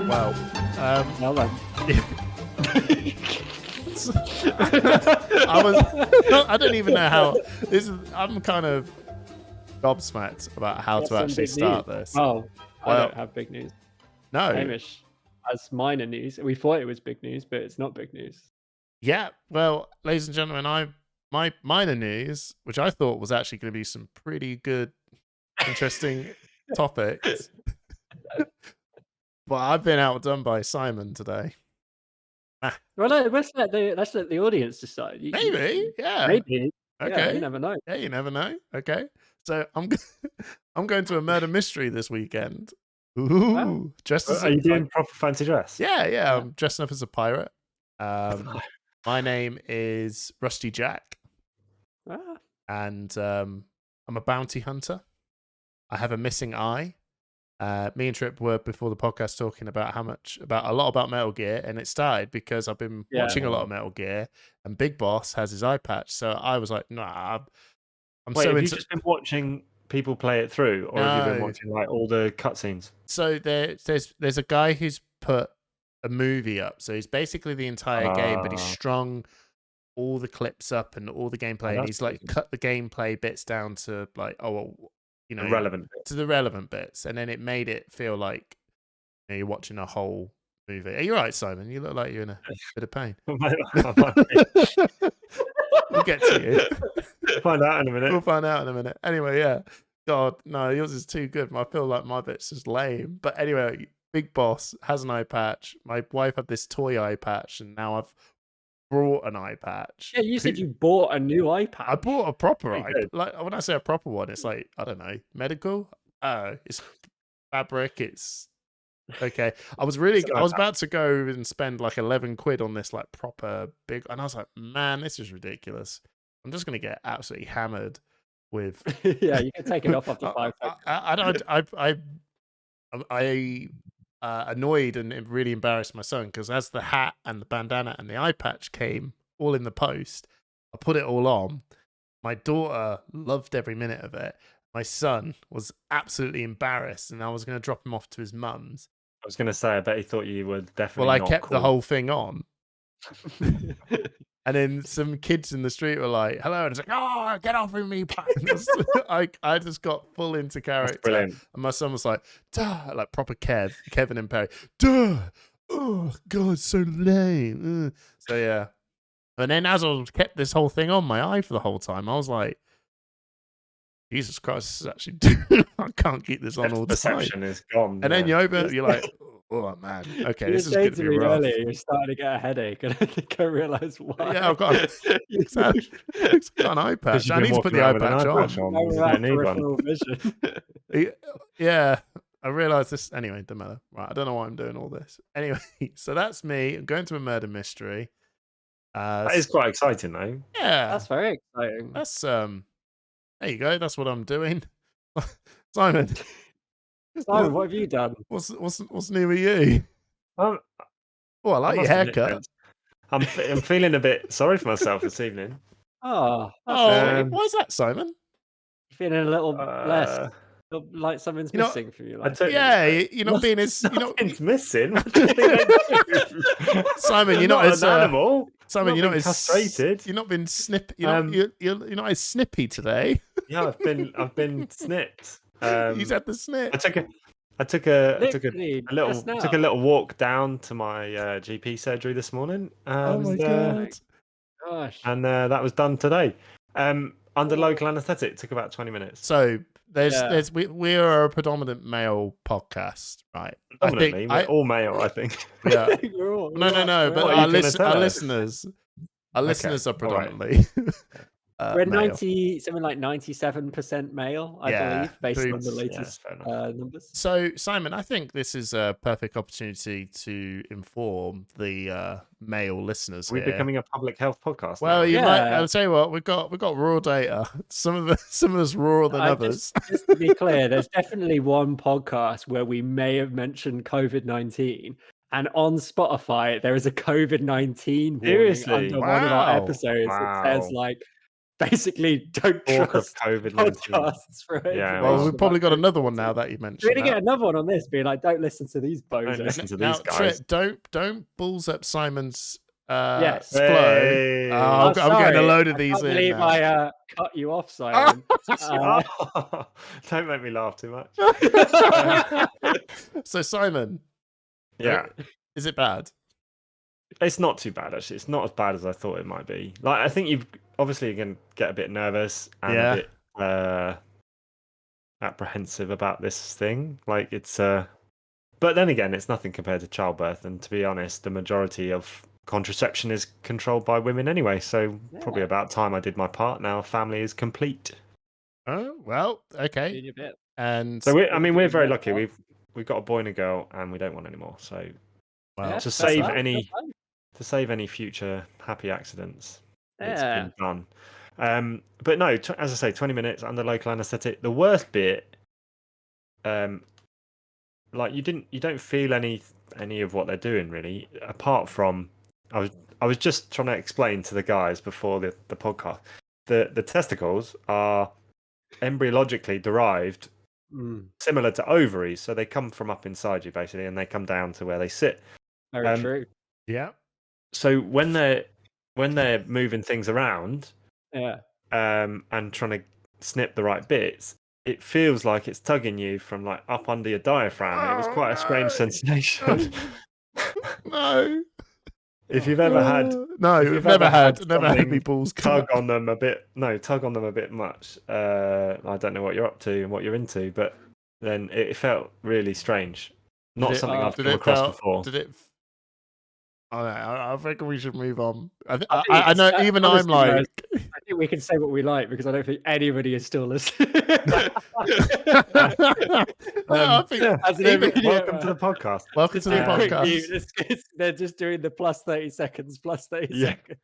Well, Well then. I don't even know how this is. I'm kind of gobsmacked about how Got to some actually big start news. this. Oh, I Well, don't have big news. No, Hamish has minor news. We thought it was big news, but it's not big news. yeah. Well, ladies and gentlemen, my minor news, which I thought was actually going to be some pretty good, interesting topics, but I've been outdone by Simon today. Well, let's let the audience decide. Maybe, yeah. Maybe. Okay. Yeah, you never know. Yeah, you never know. Okay. So I'm going to a murder mystery this weekend. Ooh, Wow. just as Are you doing proper fancy dress? yeah. I'm dressing up as a pirate. My name is Rusty Jack, Ah, and I'm a bounty hunter. I have a missing eye. Me and Trip were before the podcast talking about a lot about Metal Gear, and it started because I've been watching a lot of Metal Gear, and Big Boss has his eye patch. So I was like, nah, I'm Wait, so have into. you just been watching people play it through, or have you been watching like all the cutscenes? So there's a guy who's put a movie up. So he's basically the entire game, but he's strung all the clips up and all the gameplay, and he's like cut the gameplay bits down to like Relevant to the relevant bits, and then it made it feel like you're watching a whole movie. Are you right, Simon? You look like you're in a bit of pain. We'll get to you. We'll find out in a minute. We'll find out in a minute. Anyway, yeah. God, no, yours is too good. I feel like my bit's just lame. But anyway, Big Boss has an eye patch. My wife had this toy eye patch, and now I've brought an eye patch. yeah, you said you bought a new iPad. I bought a proper eye. good. Like when I say a proper one, it's like, I don't know, medical. It's fabric. It's okay. I was about to go and spend like 11 quid on this like proper big, and I was like, man, this is ridiculous. I'm just gonna get absolutely hammered with. Yeah, you can take it off after 5 seconds. I annoyed and really embarrassed my son because as the hat and the bandana and the eye patch came all in the post, I put it all on. My daughter loved every minute of it. My son was absolutely embarrassed, and I was going to drop him off to his mum's. I was going to say, I bet he thought you were definitely. Well, I not kept the cool. whole thing on. And then some kids in the street were like, hello. And it's like, oh, get off of me. I just got full into character. That's brilliant. And my son was like, duh, like proper Kevin and Perry. Duh. Oh, God, so lame. So, yeah. And then as I kept this whole thing on my eye for the whole time, I was like, Jesus Christ, this is actually, I can't keep this on all the time. Perception is gone. And then you open it, you're like, oh man, okay, You this is were going saying to to be me rough. earlier, you're starting to get a headache, and I think I realised why. Yeah, I've got an eye patch. I need to put the eye patch on. I You have don't need one. peripheral vision. Yeah, I realised this. Anyway, doesn't matter. Right, I don't know why I'm doing all this. Anyway, so that's me. I'm going to a murder mystery. That is quite exciting, though. Yeah, That's very exciting. that's there you go. That's what I'm doing. Simon, Simon, what have you done? what's new with you? Um, Oh, I like I your must admit, haircut. I'm feeling a bit sorry for myself this evening. Oh, Oh, why is that, Simon? feeling a little less, like something's You know, missing from you. I Like, took- Yeah, you're not being as Nothing's missing. What do you think I do? Simon. You're I'm not not as an animal. Simon, Not you're not been as castrated. You're not been snip. You're not as snippy today. Yeah, I've been snipped. He's had the snip. I took a literally, just now. little walk down to my GP surgery this morning. Oh my god! Gosh. And that was done today. Under local anaesthetic. Took about 20 minutes. So we are a predominant male podcast, right? Predominantly, we're all male, I think. Yeah. We're all- No. we're But What are our, you gonna tell our us? listeners are all right. predominantly. We're male. something like 97% male, I Yeah, believe, based on the boobs. latest Yeah, fair enough. numbers. So, Simon, I think this is a perfect opportunity to inform the male listeners Are we here. becoming a public health podcast? Well, now? you might. Yeah. I'll tell you what. We've got raw data. Some of us rawer than others. Just to be clear, there's definitely one podcast where we may have mentioned COVID-19. And on Spotify, there is a COVID-19 warning Seriously? under one of our Wow. episodes. It says Wow. like, basically don't Talk of trust COVID-19. podcasts for Yeah, Well, well, we've probably got another one now that you We're mentioned. gonna get another one on this, being like, don't listen to these bozos. listen to Now, these guys. Trip, don't balls up Simon's Yes. flow. Hey. I'm getting a sorry, load of I these can't in believe now. I cut you off, Simon. Don't make me laugh too much. So Simon, Yeah, is it bad? it's not too bad actually. It's not as bad as I thought it might be. Like I think you've obviously going to get a bit nervous and Yeah. a bit apprehensive about this thing. Like it's but then again, it's nothing compared to childbirth. And to be honest, the majority of contraception is controlled by women anyway. So probably about time I did my part. Now family is complete. Oh well, okay. Doing your bit. And So we're very lucky. We've got a boy and a girl, and we don't want any more. So well, Yeah, to that's save fine, any that's fine. to save any future happy accidents, it's Yeah. been done. But no, as I say, 20 minutes under local anaesthetic. The worst bit, like you don't feel any of what they're doing really, apart from I was just trying to explain to the guys before the podcast. The testicles are embryologically derived similar to ovaries, so they come from up inside you basically, and they come down to where they sit. Very true. yeah. So when they're moving things around, Yeah. and trying to snip the right bits, it feels like it's tugging you from like up under your diaphragm. It was quite a strange sensation. No. If you've ever had no, if we've you've never ever had had never had something me balls come tug on them a bit much, I don't know what you're up to and what you're into, but then it felt really strange. Not something I've come across before. Did it? I think we should move on. I think know. it's- Even honestly, I'm guys, like. I think we can say what we like because I don't think anybody is still listening. I think As an even- idiot, Welcome to the podcast. welcome to the do a quick podcast. mute. They're just doing the plus 30 seconds, plus 30 Yeah. seconds.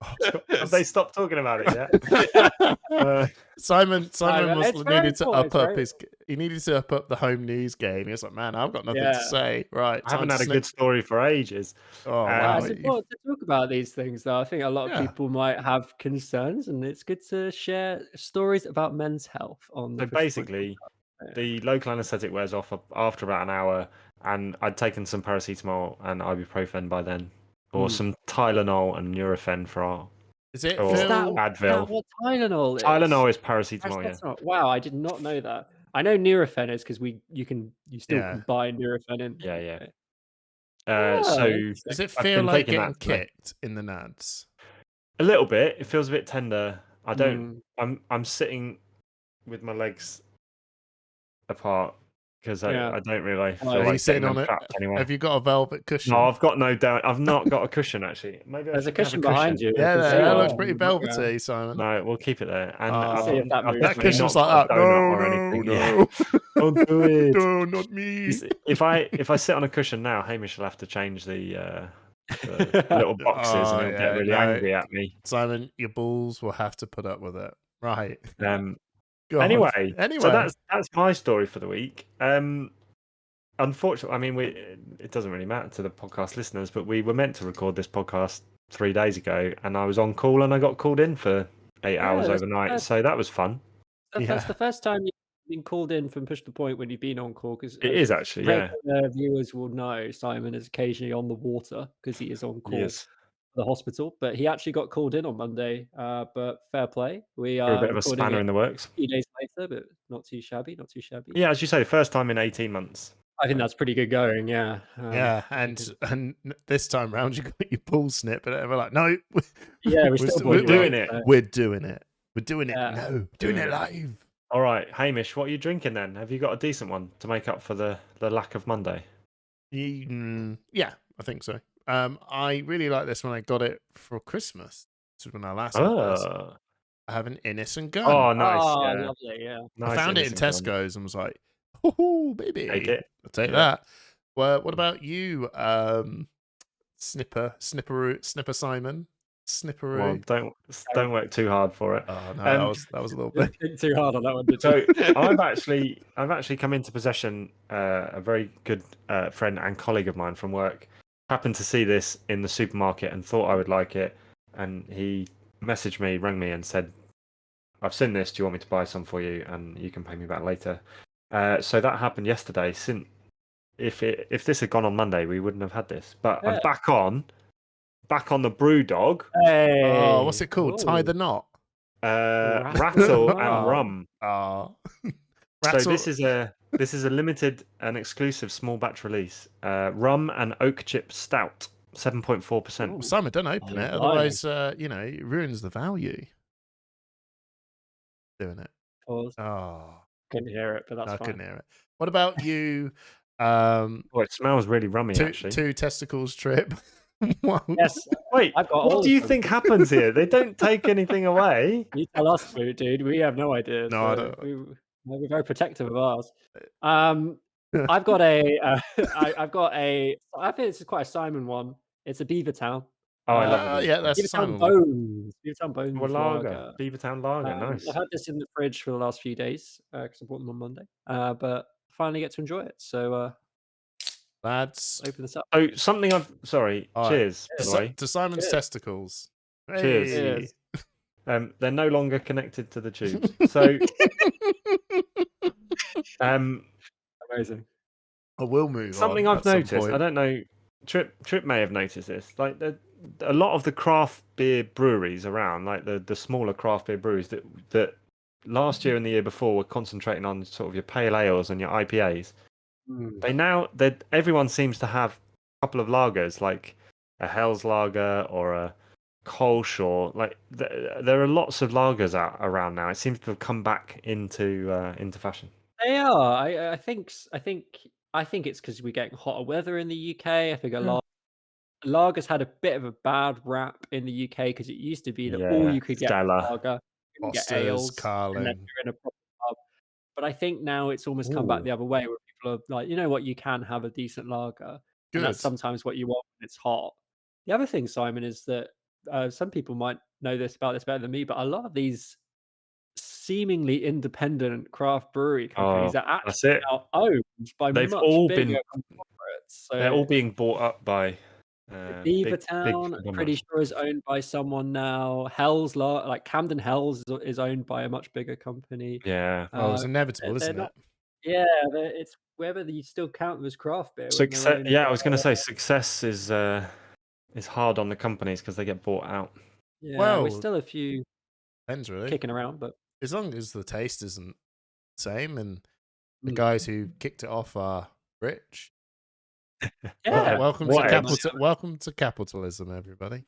Have they stopped talking about it yet? Simon it's needed very to cool, up it's up very- his. He needed to up the home news game. He was like, "Man, I've got nothing to Yeah. say." Right, I haven't time had to a good story for ages. Oh Yeah, wow! it's important to talk about these things, though. I think a lot of Yeah. people might have concerns, and it's good to share stories about men's health on the So Push the Point basically, podcast. the local anaesthetic wears off after about an hour, and I'd taken some paracetamol and ibuprofen by then, or some Tylenol and Nurofen for our Is it or Is Phil? that Advil. what Tylenol is? Tylenol is paracetamol, yeah. That's not- wow, I did not know that. I know Nurofen is because you still Yeah. can buy Nurofen in. Yeah, yeah. Oh, So interesting. Does it I've feel been like taking getting that today. kicked in the nads? a little bit, it feels a bit tender. I don't. Mm. I'm sitting with my legs apart because Yeah. I don't really feel Are you like sitting getting on them it? trapped anyway. Have you got a velvet cushion? No, I've got no doubt. I've not got a cushion actually. Maybe I There's a should have cushion behind you. yeah, I can see that it looks on pretty the background. velvety, Simon. No, we'll keep it there. And See if that I've moves. That definitely cushion's not like got that. a donut No, or no, anything. no. Yeah. Don't do it. No, not me. You see, if I sit on a cushion now, Hamish will have to change the little boxes, Oh, and he'll yeah, get really no. angry at me. Simon, your balls will have to put up with it. Right. God. Anyway, Anyway. so that's my story for the week. Unfortunately, I mean, it doesn't really matter to the podcast listeners, but we were meant to record this podcast 3 days ago, and I was on call, and I got called in for 8 hours that's overnight, bad. so that was fun. That's Yeah. the first time you've been called in from Push the Point when you've been on call. Because It is actually, yeah. Viewers will know Simon is occasionally on the water because he is on call Yes, at the hospital. But he actually got called in on Monday. But fair play. We for are a bit of a recording spanner it in the works. a few days later, but not too shabby. Not too shabby. Yeah, as you say, first time in 18 months. I think that's pretty good going. Yeah. Yeah, and this time round you got your balls snipped, and we're like, no, Yeah, we're we're doing it. We're doing it. We're doing it. Yeah. No, doing it live. All right, Hamish, what are you drinking then? Have you got a decent one to make up for the lack of Monday? Yeah, I think so. I really like this when I got it for Christmas. This was when I last had this. Oh, I have an Innocent Gun. oh nice. Oh, yeah. lovely. Yeah. Nice I found it in innocent gun. Tesco's and was like, oh, baby. Take it. I'll take Yeah. that. Well, what about you, Snipper Simon? Snipperoo? Well, don't work too hard for it. Oh no, that was a little Didn't bit. think too hard on that one, did So you? I've actually come into possession. A very good friend and colleague of mine from work happened to see this in the supermarket and thought I would like it, and he messaged me, rang me, and said, I've seen this. Do you want me to buy some for you, and you can pay me back later? So that happened yesterday. Since if this had gone on Monday, we wouldn't have had this. But I'm Yeah. back on the brew dog. Hey. Oh, what's it called? Tie Whoa. the knot. Rattle and Wow. rum. Oh. So Rattle. this is a limited and exclusive small batch release. Rum and oak chip stout, 7.4%. Ooh. Simon, don't open Oh, it, blimey. otherwise, it ruins the value. Doing it. Pause. Oh, Couldn't hear it, but that's I fine. couldn't hear it. What about you? Oh, it smells really rummy, two actually. testicles trip. One. Yes. Wait, I've got what all do of you them. think happens here? They don't take anything away. You tell us, dude. We have no idea. No, I so don't. we're very protective of ours. I've got a. I've got a. I think it's quite a Simon one. It's a Beavertown. Oh, I love it. Yeah, that's a Beavertown Simon one. Bones. Beavertown Bones Well, lager. lager. Beavertown lager, nice. I've had this in the fridge for the last few days because I bought them on Monday. But finally get to enjoy it. So Lads, open this up. Oh, something I've. Sorry. All right. Cheers, by the way. to Simon's Cheers. testicles. Cheers. Hey. Cheers. They're no longer connected to the tubes. So, Amazing. I will move something on I've at some noticed. point. I don't know. Trip may have noticed this. Like a lot of the craft beer breweries around, like the smaller craft beer breweries that last year and the year before were concentrating on sort of your pale ales and your IPAs. Everyone seems to have a couple of lagers, like a Hell's Lager or a Coleshaw. Like there are lots of lagers around now. It seems to have come back into fashion. They are. I think it's because we're getting hotter weather in the UK. I think a lot lagers had a bit of a bad rap in the UK because it used to be that all you could get was Stella. lager, you couldn't get Foster's, ales, and then Carling. you're in a proper pub. But I think now it's almost come back Ooh. the other way, where people are like, you know what, you can have a decent lager, and that's Good. sometimes what you want when it's hot. The other thing, Simon, is that some people might know this better than me, but a lot of these seemingly independent craft brewery companies are That's actually it. now owned by They've much all bigger been. conglomerates. They're So all being bought up by Beavertown, big pretty sure, is owned by someone now. Hell's like Camden Hells is owned by a much bigger company. Yeah. Oh, it's inevitable, they're isn't not. it? Yeah, it's whether you still count them as craft beer. When they're Success. owned Yeah, I by- was going to say success is hard on the companies because they get bought out. Yeah, Well, we're still a few Depends really. kicking around, but As long as the taste isn't the same and the Mm. guys who kicked it off are rich. yeah. Welcome to capitalism, everybody.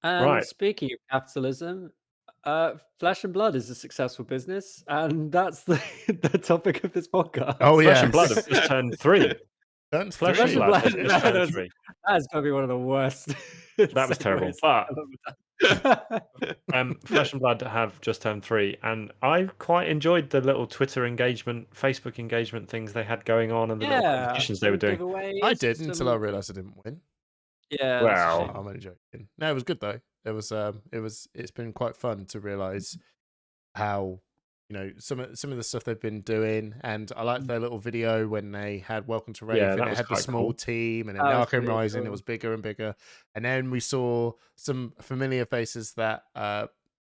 And Right. speaking of capitalism, Flesh and Blood is a successful business, and that's the topic of this podcast. Oh, Flesh yeah. and Blood have just turned 3. Don't Flesh Flesh and and Blood has Blood, just that turned was- 3. That's going to be one of the worst. That was terrible. segues But I've ever done. Flesh and Blood have just turned 3, and I quite enjoyed the little Twitter engagement, Facebook engagement things they had going on, and the little competitions they were doing. I did until I realised I didn't win. Yeah. Well, that's a Oh, shame. I'm only joking. No, it was good though. It's been quite fun to realise how some of the stuff they've been doing, and I liked their little video when they had Welcome to Rave, Yeah, and that it was had the quite small cool. team, and then That was Arkham really Rising, cool. it was bigger and bigger, and then we saw some familiar faces that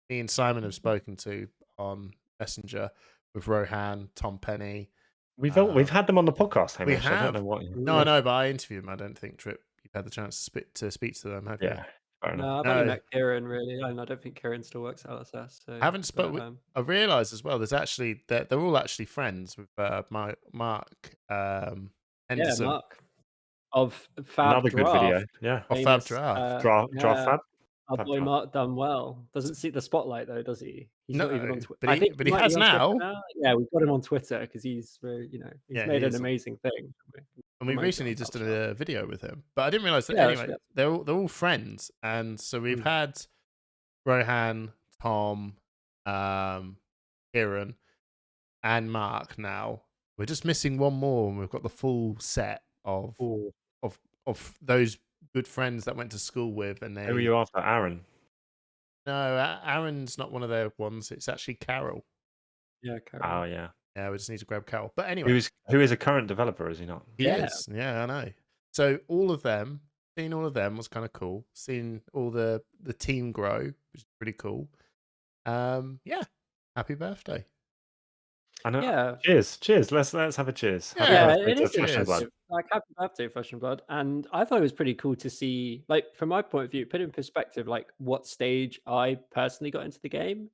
me and Simon have spoken to on Messenger with Rohan, Tom Penny. We've had them on the podcast. We Hamish. I have. don't know what. No, I know, but I interviewed them. I don't think Trip, you've had the chance to speak to them, have you? Yeah, fair enough. No, I've only met Kieran really, and I don't think Kieran still works at LSS. So, I haven't spoke with. I realised as well. There's actually they're all actually friends with Mark Henderson. Yeah, Mark of Fab Another Draft. good video. Yeah. Of Fab Draft. Draft Fab. Our Fab boy Draft. Mark done well. Doesn't see the spotlight though, does he? He's not even on No, Twitter. but he has now. Yeah, we've got him on Twitter because he's Yeah, made he an is. amazing thing. And we Promote recently it on just Fab did a video with him, but I didn't realise that. Yeah, Anyway, that's they're all friends, and so we've had Rohan, Tom, Kieran, and Mark. Now we're just missing one more, and we've got the full set of those good friends that went to school with. And they. Who are you after, Aaron? No, Aaron's not one of their ones. It's actually Carol. Yeah, Carol. Oh yeah. Yeah, we just need to grab Carol. But anyway, Who is a current developer? Is he not? he is. Yeah, I know. So seeing all of them was kind of cool. Seeing all the team grow, which is pretty cool. Yeah, happy birthday. I know. Yeah. Cheers. Let's have a cheers. Happy Yeah, Yeah, birthday it to is Flesh and Blood. impressive. Like, happy birthday, Flesh and Blood. And I thought it was pretty cool to see, like, from my point of view, put in perspective, like, what stage I personally got into the game.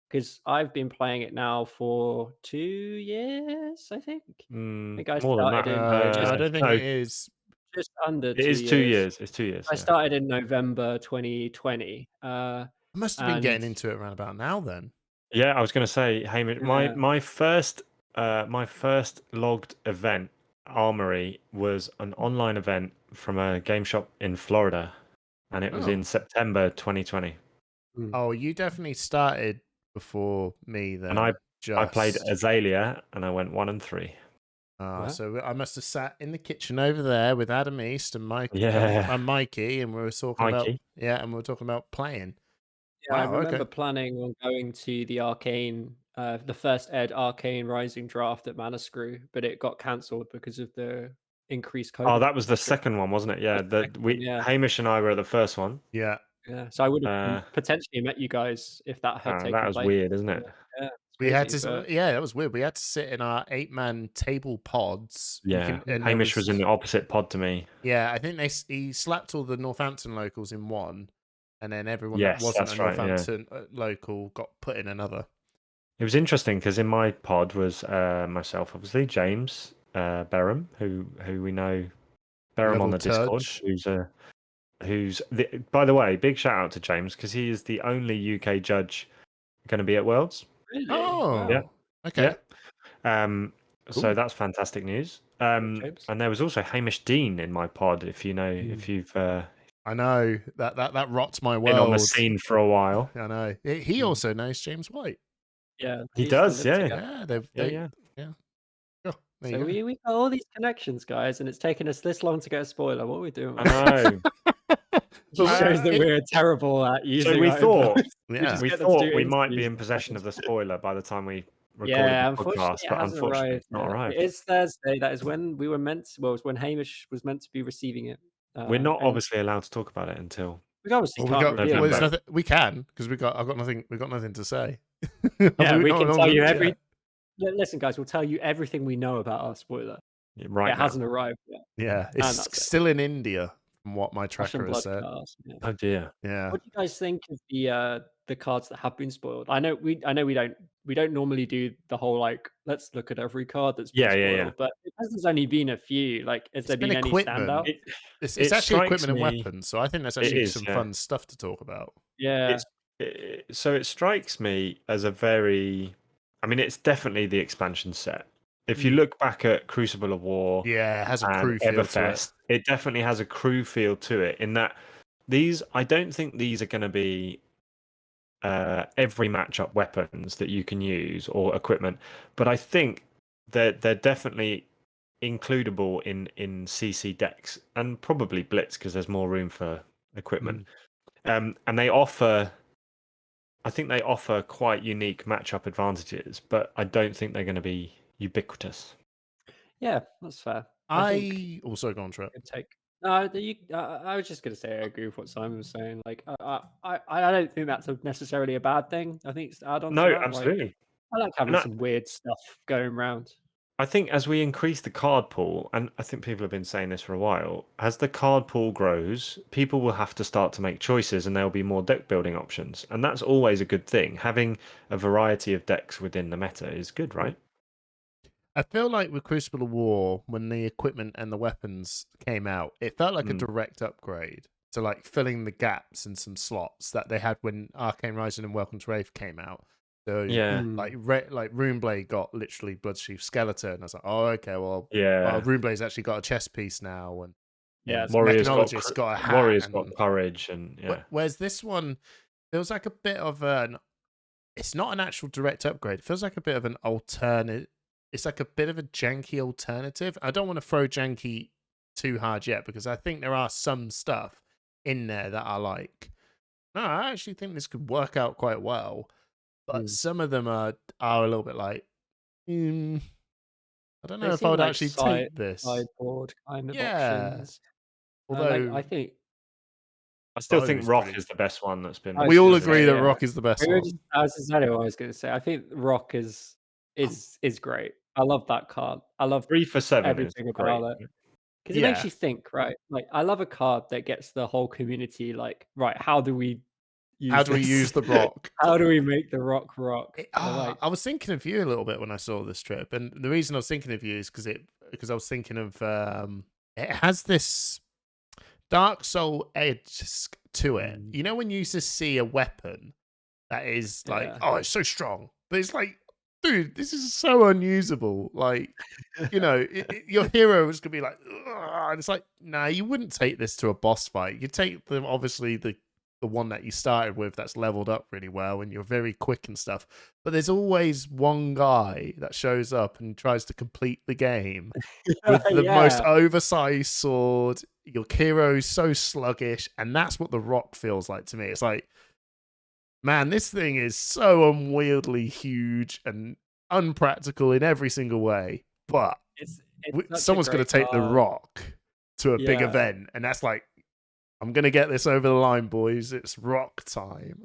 Because I've been playing it now for 2 years, I think. I think I More than started that. in I don't think No, it is. just under it 2 is 2 years. years. It's 2 years. I Yeah. started in November 2020. I must have been And getting into it around about now then. Yeah, I was going to say, Hamish, Yeah. my first logged event, Armory, was an online event from a game shop in Florida, and it was Oh. in September 2020. Oh, you definitely started before me then. And I played just. Azalea, and I went 1 and 3. Wow. So I must have sat in the kitchen over there with Adam East and Mike Yeah. and Mikey, and we were talking about Mikey. talking about playing. Yeah, I Wow, remember okay. planning on going to the Arcane, the first Ed Arcane Rising draft at Mana Screw, but it got cancelled because of the increased COVID. Oh, that was the restrictions. second one, wasn't it? Yeah. The second one, yeah. Hamish and I were at the first one. Yeah. Yeah, so I would have potentially met you guys if that had taken That was place. weird, isn't it? Yeah, We had crazy, to, but that was weird. We had to sit in our 8-man table pods. Yeah. And Hamish was in the opposite pod to me. Yeah, I think he slapped all the Northampton locals in one, and then everyone Yes, that wasn't that's a right, yeah. Northampton local got put in another. It was interesting because in my pod was myself, obviously, James Berham, who we know, Berham on the Discord, who's by the way, big shout out to James because he is the only UK judge going to be at Worlds. really? Oh, Yeah. okay. Yeah. So Cool. that's fantastic news. James. And there was also Hamish Dean in my pod. If you know, if you've I know that rots my been on the world. scene for a while. I know. He also knows James White. Yeah, He they used to does, live yeah. together. Yeah, Yeah. Oh, there So you go. we got all these connections, guys, and it's taken us this long to get a spoiler. What are we doing? I know. Just shows that we're terrible at using. So we our thought, influence. Yeah. we get them to thought do we might be interviews in in possession of the seconds. spoiler by the time we recorded Yeah, the unfortunately, podcast, it but hasn't unfortunately, arrived. it's not yet. arrived. It is Thursday. That is when we were meant. Well, it was when Hamish was meant to be receiving it. We're not and obviously allowed to talk about it until. we obviously Well, can't reveal. November. there's nothing, we can because we got nothing to say. Yeah, we can tell you every. Listen, guys, we'll tell you everything we know about our spoiler. Right It now. hasn't arrived yet. Yeah, And it's that's it. still in India, from what my Flesh and tracker has Blood said. cast, yeah. Oh dear. Yeah. What do you guys think of the cards that have been spoiled? I know we don't normally do the whole like let's look at every card that's been spoiled, but because there's only been a few, like has there been any equipment. standout? It's It actually strikes equipment and me- weapons, so I think that's actually some fun stuff to talk about. Yeah, So it strikes me as a very. I mean, it's definitely the expansion set. If you look back at Crucible of War, Yeah, it has a and crew feel to it. Everfest, it definitely has a crew feel to it. In that I don't think these are going to be every matchup weapons that you can use or equipment, but I think they're definitely includable in CC decks and probably Blitz because there's more room for equipment. And they offer. I think they offer quite unique matchup advantages, but I don't think they're going to be ubiquitous. yeah, that's fair. I also gone Trip. Good take. No, I was just gonna say I agree with what Simon was saying. Like, I don't think that's necessarily a bad thing. I think it's add on. No, to that. absolutely. Like, I like having some weird stuff going around. I think as we increase the card pool, and I think people have been saying this for a while, as the card pool grows, people will have to start to make choices and there'll be more deck building options. And that's always a good thing. Having a variety of decks within the meta is good, right? I feel like with Crucible of War, when the equipment and the weapons came out, it felt like a direct upgrade to like filling the gaps in some slots that they had when Arcane Rising and Welcome to Wraith came out. So Yeah. like Runeblade got literally Bloodsheath Skeleton. I was like, oh okay, well Yeah. Runeblade's actually got a chest piece now, and Yeah, Warriors Mechanologist got a hat. Warriors and, got courage, and yeah. Whereas this one feels like a bit of an. It's not an actual direct upgrade. It feels like a bit of an alternate. It's like a bit of a janky alternative. I don't want to throw janky too hard yet because I think there are some stuff in there that I like. No, I actually think this could work out quite well, but some of them are a little bit like, I don't know if I would like actually take this sideboard kind of Yeah. options. Although like, I think I still Bow think is Rock brilliant. is the best one that's been. I We all was gonna agree say, that yeah. Rock is the best We were one. just, that's exactly what I was going to say. I think Rock is great. I love that card. I love 3 for 7 is everything great. about it because it makes Yeah. you think, right? Like, I love a card that gets the whole community like, right, how do we use How do we this? use the Rock? How do we make the Rock? Or like, I was thinking of you a little bit when I saw this trip, and the reason I was thinking of you is because I was thinking of it has this Dark Soul edge to it. Mm. You know when you just see a weapon that is like, Yeah. oh, it's so strong, but it's like, dude, this is so unusable. Like, you know, your hero is gonna be like, "Ugh," and it's like, nah, you wouldn't take this to a boss fight. You take them, obviously the one that you started with that's leveled up really well, and you're very quick and stuff. But there's always one guy that shows up and tries to complete the game with the most Yeah. oversized sword. Your hero's so sluggish, and that's what the Rock feels like to me. It's like, man, this thing is so unwieldy, huge, and unpractical in every single way. But It's such a someone's going to great take the card. Rock to a big Yeah. event, and that's like, I'm going to get this over the line, boys. It's Rock time.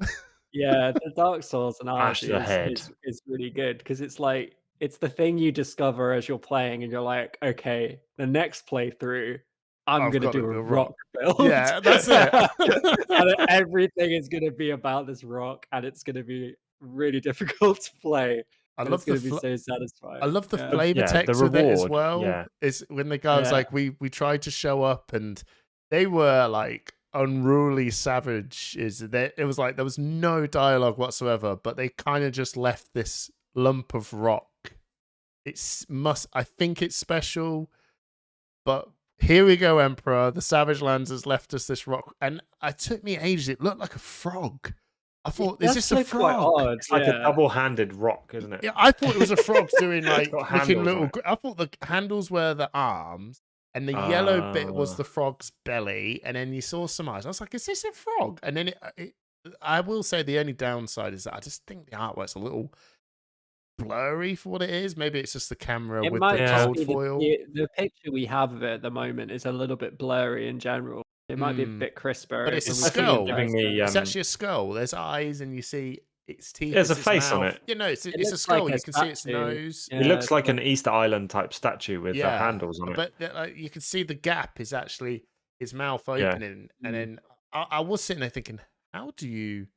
Yeah, the Dark Souls Bash analogy the head. is really good because it's like, it's the thing you discover as you're playing, and you're like, okay, the next playthrough, I'm I've gonna got do to a do a rock Rock. build. Yeah, that's it. And everything is gonna be about this rock, and it's gonna be really difficult to play, I and love it's gonna the be so satisfying. I love the Yeah. flavor Yeah, the text with it as reward, well. yeah. Is when the guy was Yeah. like, we tried to show up, and they were like unruly savages. It was like there was no dialogue whatsoever, but they kind of just left this lump of rock. I think it's special, but here we go, Emperor. The Savage Lands has left us this rock, and it took me ages. It looked like a frog. I thought, is That's this a so quite frog? odd. It's like a Yeah. double-handed rock, isn't it? Yeah, I thought it was a frog doing like got looking handles on little. it. I thought the handles were the arms, and the yellow bit was Ah. the frog's belly, and then you saw some eyes. I was like, "Is this a frog?" And then I will say the only downside is that I just think the artwork's a little blurry for what it is. Maybe it's just the camera It with might the Yeah. just cold be foil. the picture we have of it at the moment is a little bit blurry in general. It might be a bit crisper. But it's a when we I see it in skull. giving person. me It's actually a skull. There's eyes, and you see its teeth. There's it's a its face on mouth. it. Yeah, no, it's It a looks skull. like a You can see its statue. nose. It looks it's like an Easter Island type statue with the handles on it. But you can see the gap is actually his mouth Yeah. opening, and Mm. then I was sitting there thinking, how do you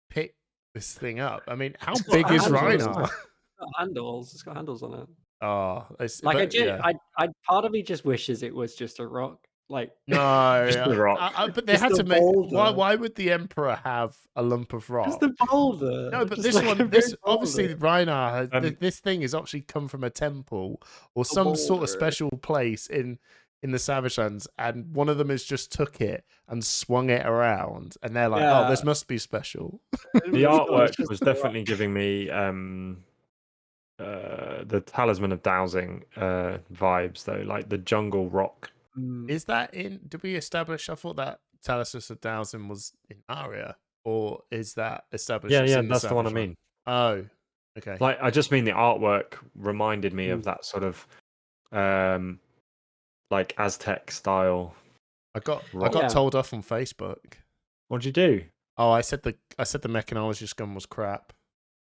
pick this thing up? I mean, how It's got big is handles on it. Rhinar? It's got handles. It's got handles on it. Oh, Like, yeah. I part of me just wishes it was just a rock. Like, No, Just the rock. but they Just had the to make. boulder. Why would the Emperor have a lump of rock? just the boulder. No, but Just this like a one, big obviously boulder. Rhinar, Um, this thing has actually come from a temple or some sort boulder. of special place in the Savage Lands, and one of them has just took it and swung it around, and they're like, "Oh, this Yeah. must be special." The It's artwork just was a rock. definitely giving me the Talisman of Dowsing vibes, though, like the jungle rock. Mm. Is that in? Did we establish? I thought that Talisman of Dowsing was in Aria, or is that established? Yeah, it's yeah, in the that's the one I Savage Land? mean. Oh, okay. Like, I just mean the artwork reminded me of Mm. that sort of like Aztec style. I got Yeah. told off on Facebook. What'd you do? Oh, I said the mechanologist gun was crap.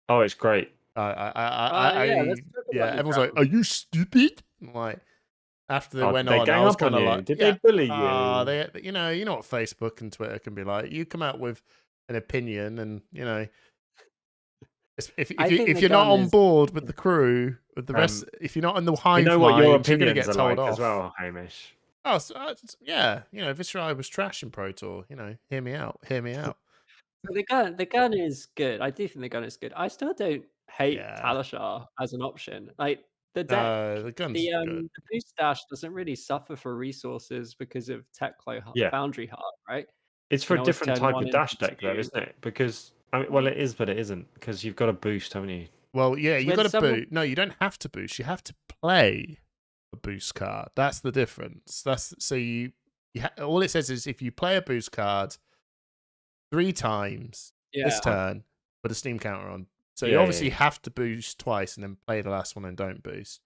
Oh, it's great. Yeah, let's talk about the Everyone's like, gun. "Are you stupid?" I'm like, after they Oh, went did they on, gang I was up on kind of you? like, Did yeah, they bully you? they, you know what Facebook and Twitter can be like. You come out with an opinion, and if I think the you're not gun on is- board with the crew, with the rest, if you're not in the You hive know what your mind, you're gonna opinions get are told like off as well, Hamish. Oh, so, yeah, Viscerai was trash in Pro Tour. Hear me out. So the gun is good. I do think the gun is good. I still don't hate Yeah. Talishar as an option. Like, the deck, No, the gun's good. the boost dash doesn't really suffer for resources because of Teklo Yeah. Foundry Heart, right? It's for You a know, different turn type one of dash into deck, though, two. isn't it? Because well, it is, but it isn't, because you've got to boost, haven't you? Well, yeah, you when got to someone- boost. No, you don't have to boost. You have to play a boost card. That's the difference. All it says is if you play a boost card 3 times this Yeah. turn, put a Steam counter on. So you Yeah, obviously yeah. have to boost twice and then play the last one and don't boost.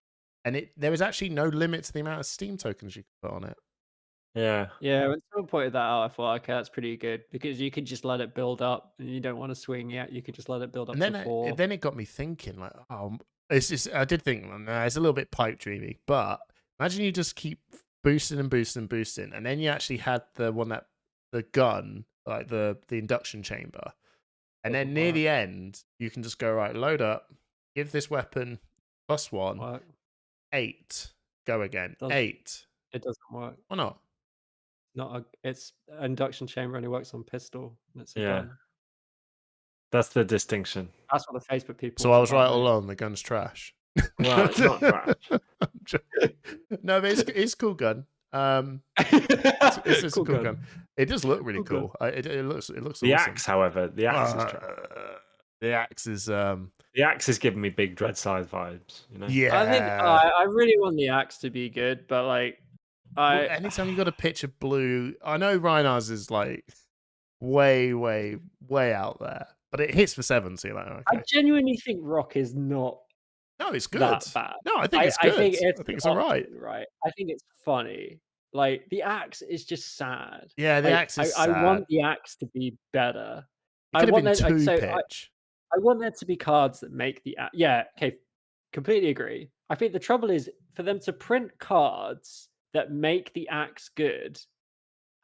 And there is actually no limit to the amount of Steam tokens you can put on it. Yeah. Yeah, when someone pointed that out, I thought, okay, that's pretty good because you could just let it build up, and you don't want to swing yet. You could just let it build up And to then 4. then it got me thinking, like, oh, it's just I did think, well, nah, it's a little bit pipe dreamy, but imagine you just keep boosting and boosting and boosting, and then you actually had the one that the gun, like the induction chamber, and then Doesn't near work. the end, you can just go right, load up, give this weapon +1, Work. 8, go again, Doesn't- 8. It doesn't work. Why not? It's induction chamber only works on pistol. And it's a Yeah. gun. That's the distinction. That's what the Facebook people. So I was right all along. The gun's trash. Well, it's not trash. No, but it's cool gun. It's a cool gun. It does look really Cool cool. It looks The awesome. axe, however, the axe is trash. The axe is The axe is giving me big Dreadside vibes. You know. yeah. I think I really want the axe to be good, but like, Well, anytime you got a pitch of blue, I know Reinhar's is like way out there, but it hits for 7, so you're like, okay. I genuinely think Rock is not No, it's good. that bad. No, I think it's good. I think it's all right. Right. I think it's funny. Like the axe is just sad. Yeah, the Like, axe is I sad. want the axe to be better. It could have been there- 2 so pitch. I want there to be cards that make the yeah, okay, completely agree. I think the trouble is for them to print cards that make the axe good.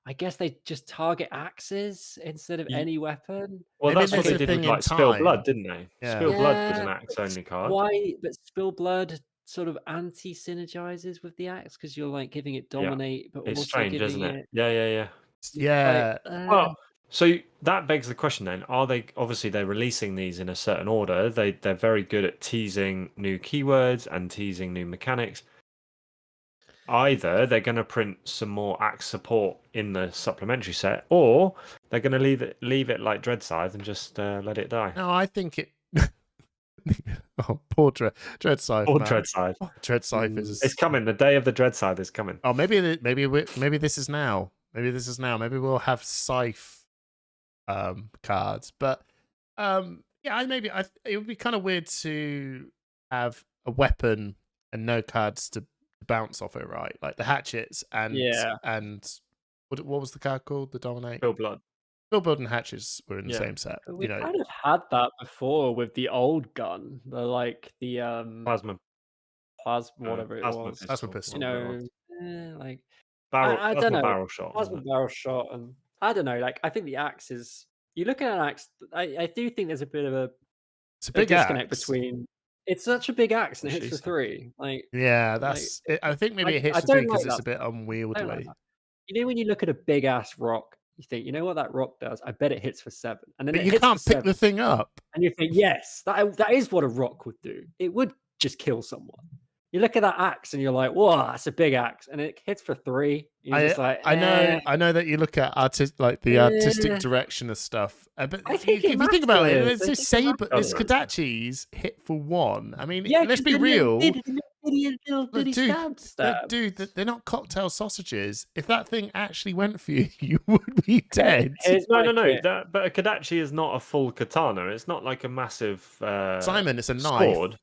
I guess they just target axes instead of any weapon. Well, Maybe that's what there's they a did with thing in like Spill time. Blood, didn't they? Yeah. Spill Blood was an Yeah, axe but only card. Why? But Spill Blood sort of anti-synergizes with the axe because you're like giving it dominate, but It's also strange, giving isn't it. it? Yeah. Yeah. Well, so that begs the question then: are they obviously they're releasing these in a certain order? They're very good at teasing new keywords and teasing new mechanics. Either they're going to print some more axe support in the supplementary set, or they're going to leave it like Dreadscythe and just let it die. No, I think it. Oh, poor Dreadscythe. Or man. Dreadscythe. Oh, Dreadscythe is. It's coming. The day of the Dreadscythe is coming. Oh, maybe this is now. Maybe this is now. Maybe we'll have Scythe cards. But yeah, it would be kind of weird to have a weapon and no cards to bounce off it, right? Like the hatchets and what was the card called? The Dominate. Spill Blood. Spill Blood and hatches were in the same set. We kind of had that before with the old gun, the Plasma, whatever it plasma was. Plasma pistol. You know, like barrel, I don't know. barrel shot. Plasma barrel shot, and I don't know. Like I think the axe is. You look at an axe. I do think there's a bit of a big disconnect axe. between. It's such a big axe and it hits She for said. 3. Like Yeah, that's. I think maybe it hits I for 3 don't because like it's that. a bit unwieldy. like that. You know when you look at a big ass rock, you think, you know what that rock does? I bet it hits for 7. And then But it you hits can't for pick 7, the thing up. and you think, yes, that is what a rock would do. It would just kill someone. You look at that axe and you're like, whoa, that's a big axe, and it hits for 3. You're just like, I know that you look at the artistic direction of stuff, but I if think you it think about it, matters. it's I this think it saber, this Kadachi's hit for 1. I mean, yeah, let's 'cause be they're real. little bitty stab. Dude, they're not cocktail sausages. If that thing actually went for you, you would be dead. No. But a Kadachi is not a full katana. It's not like a massive Simon, it's a knife. sword.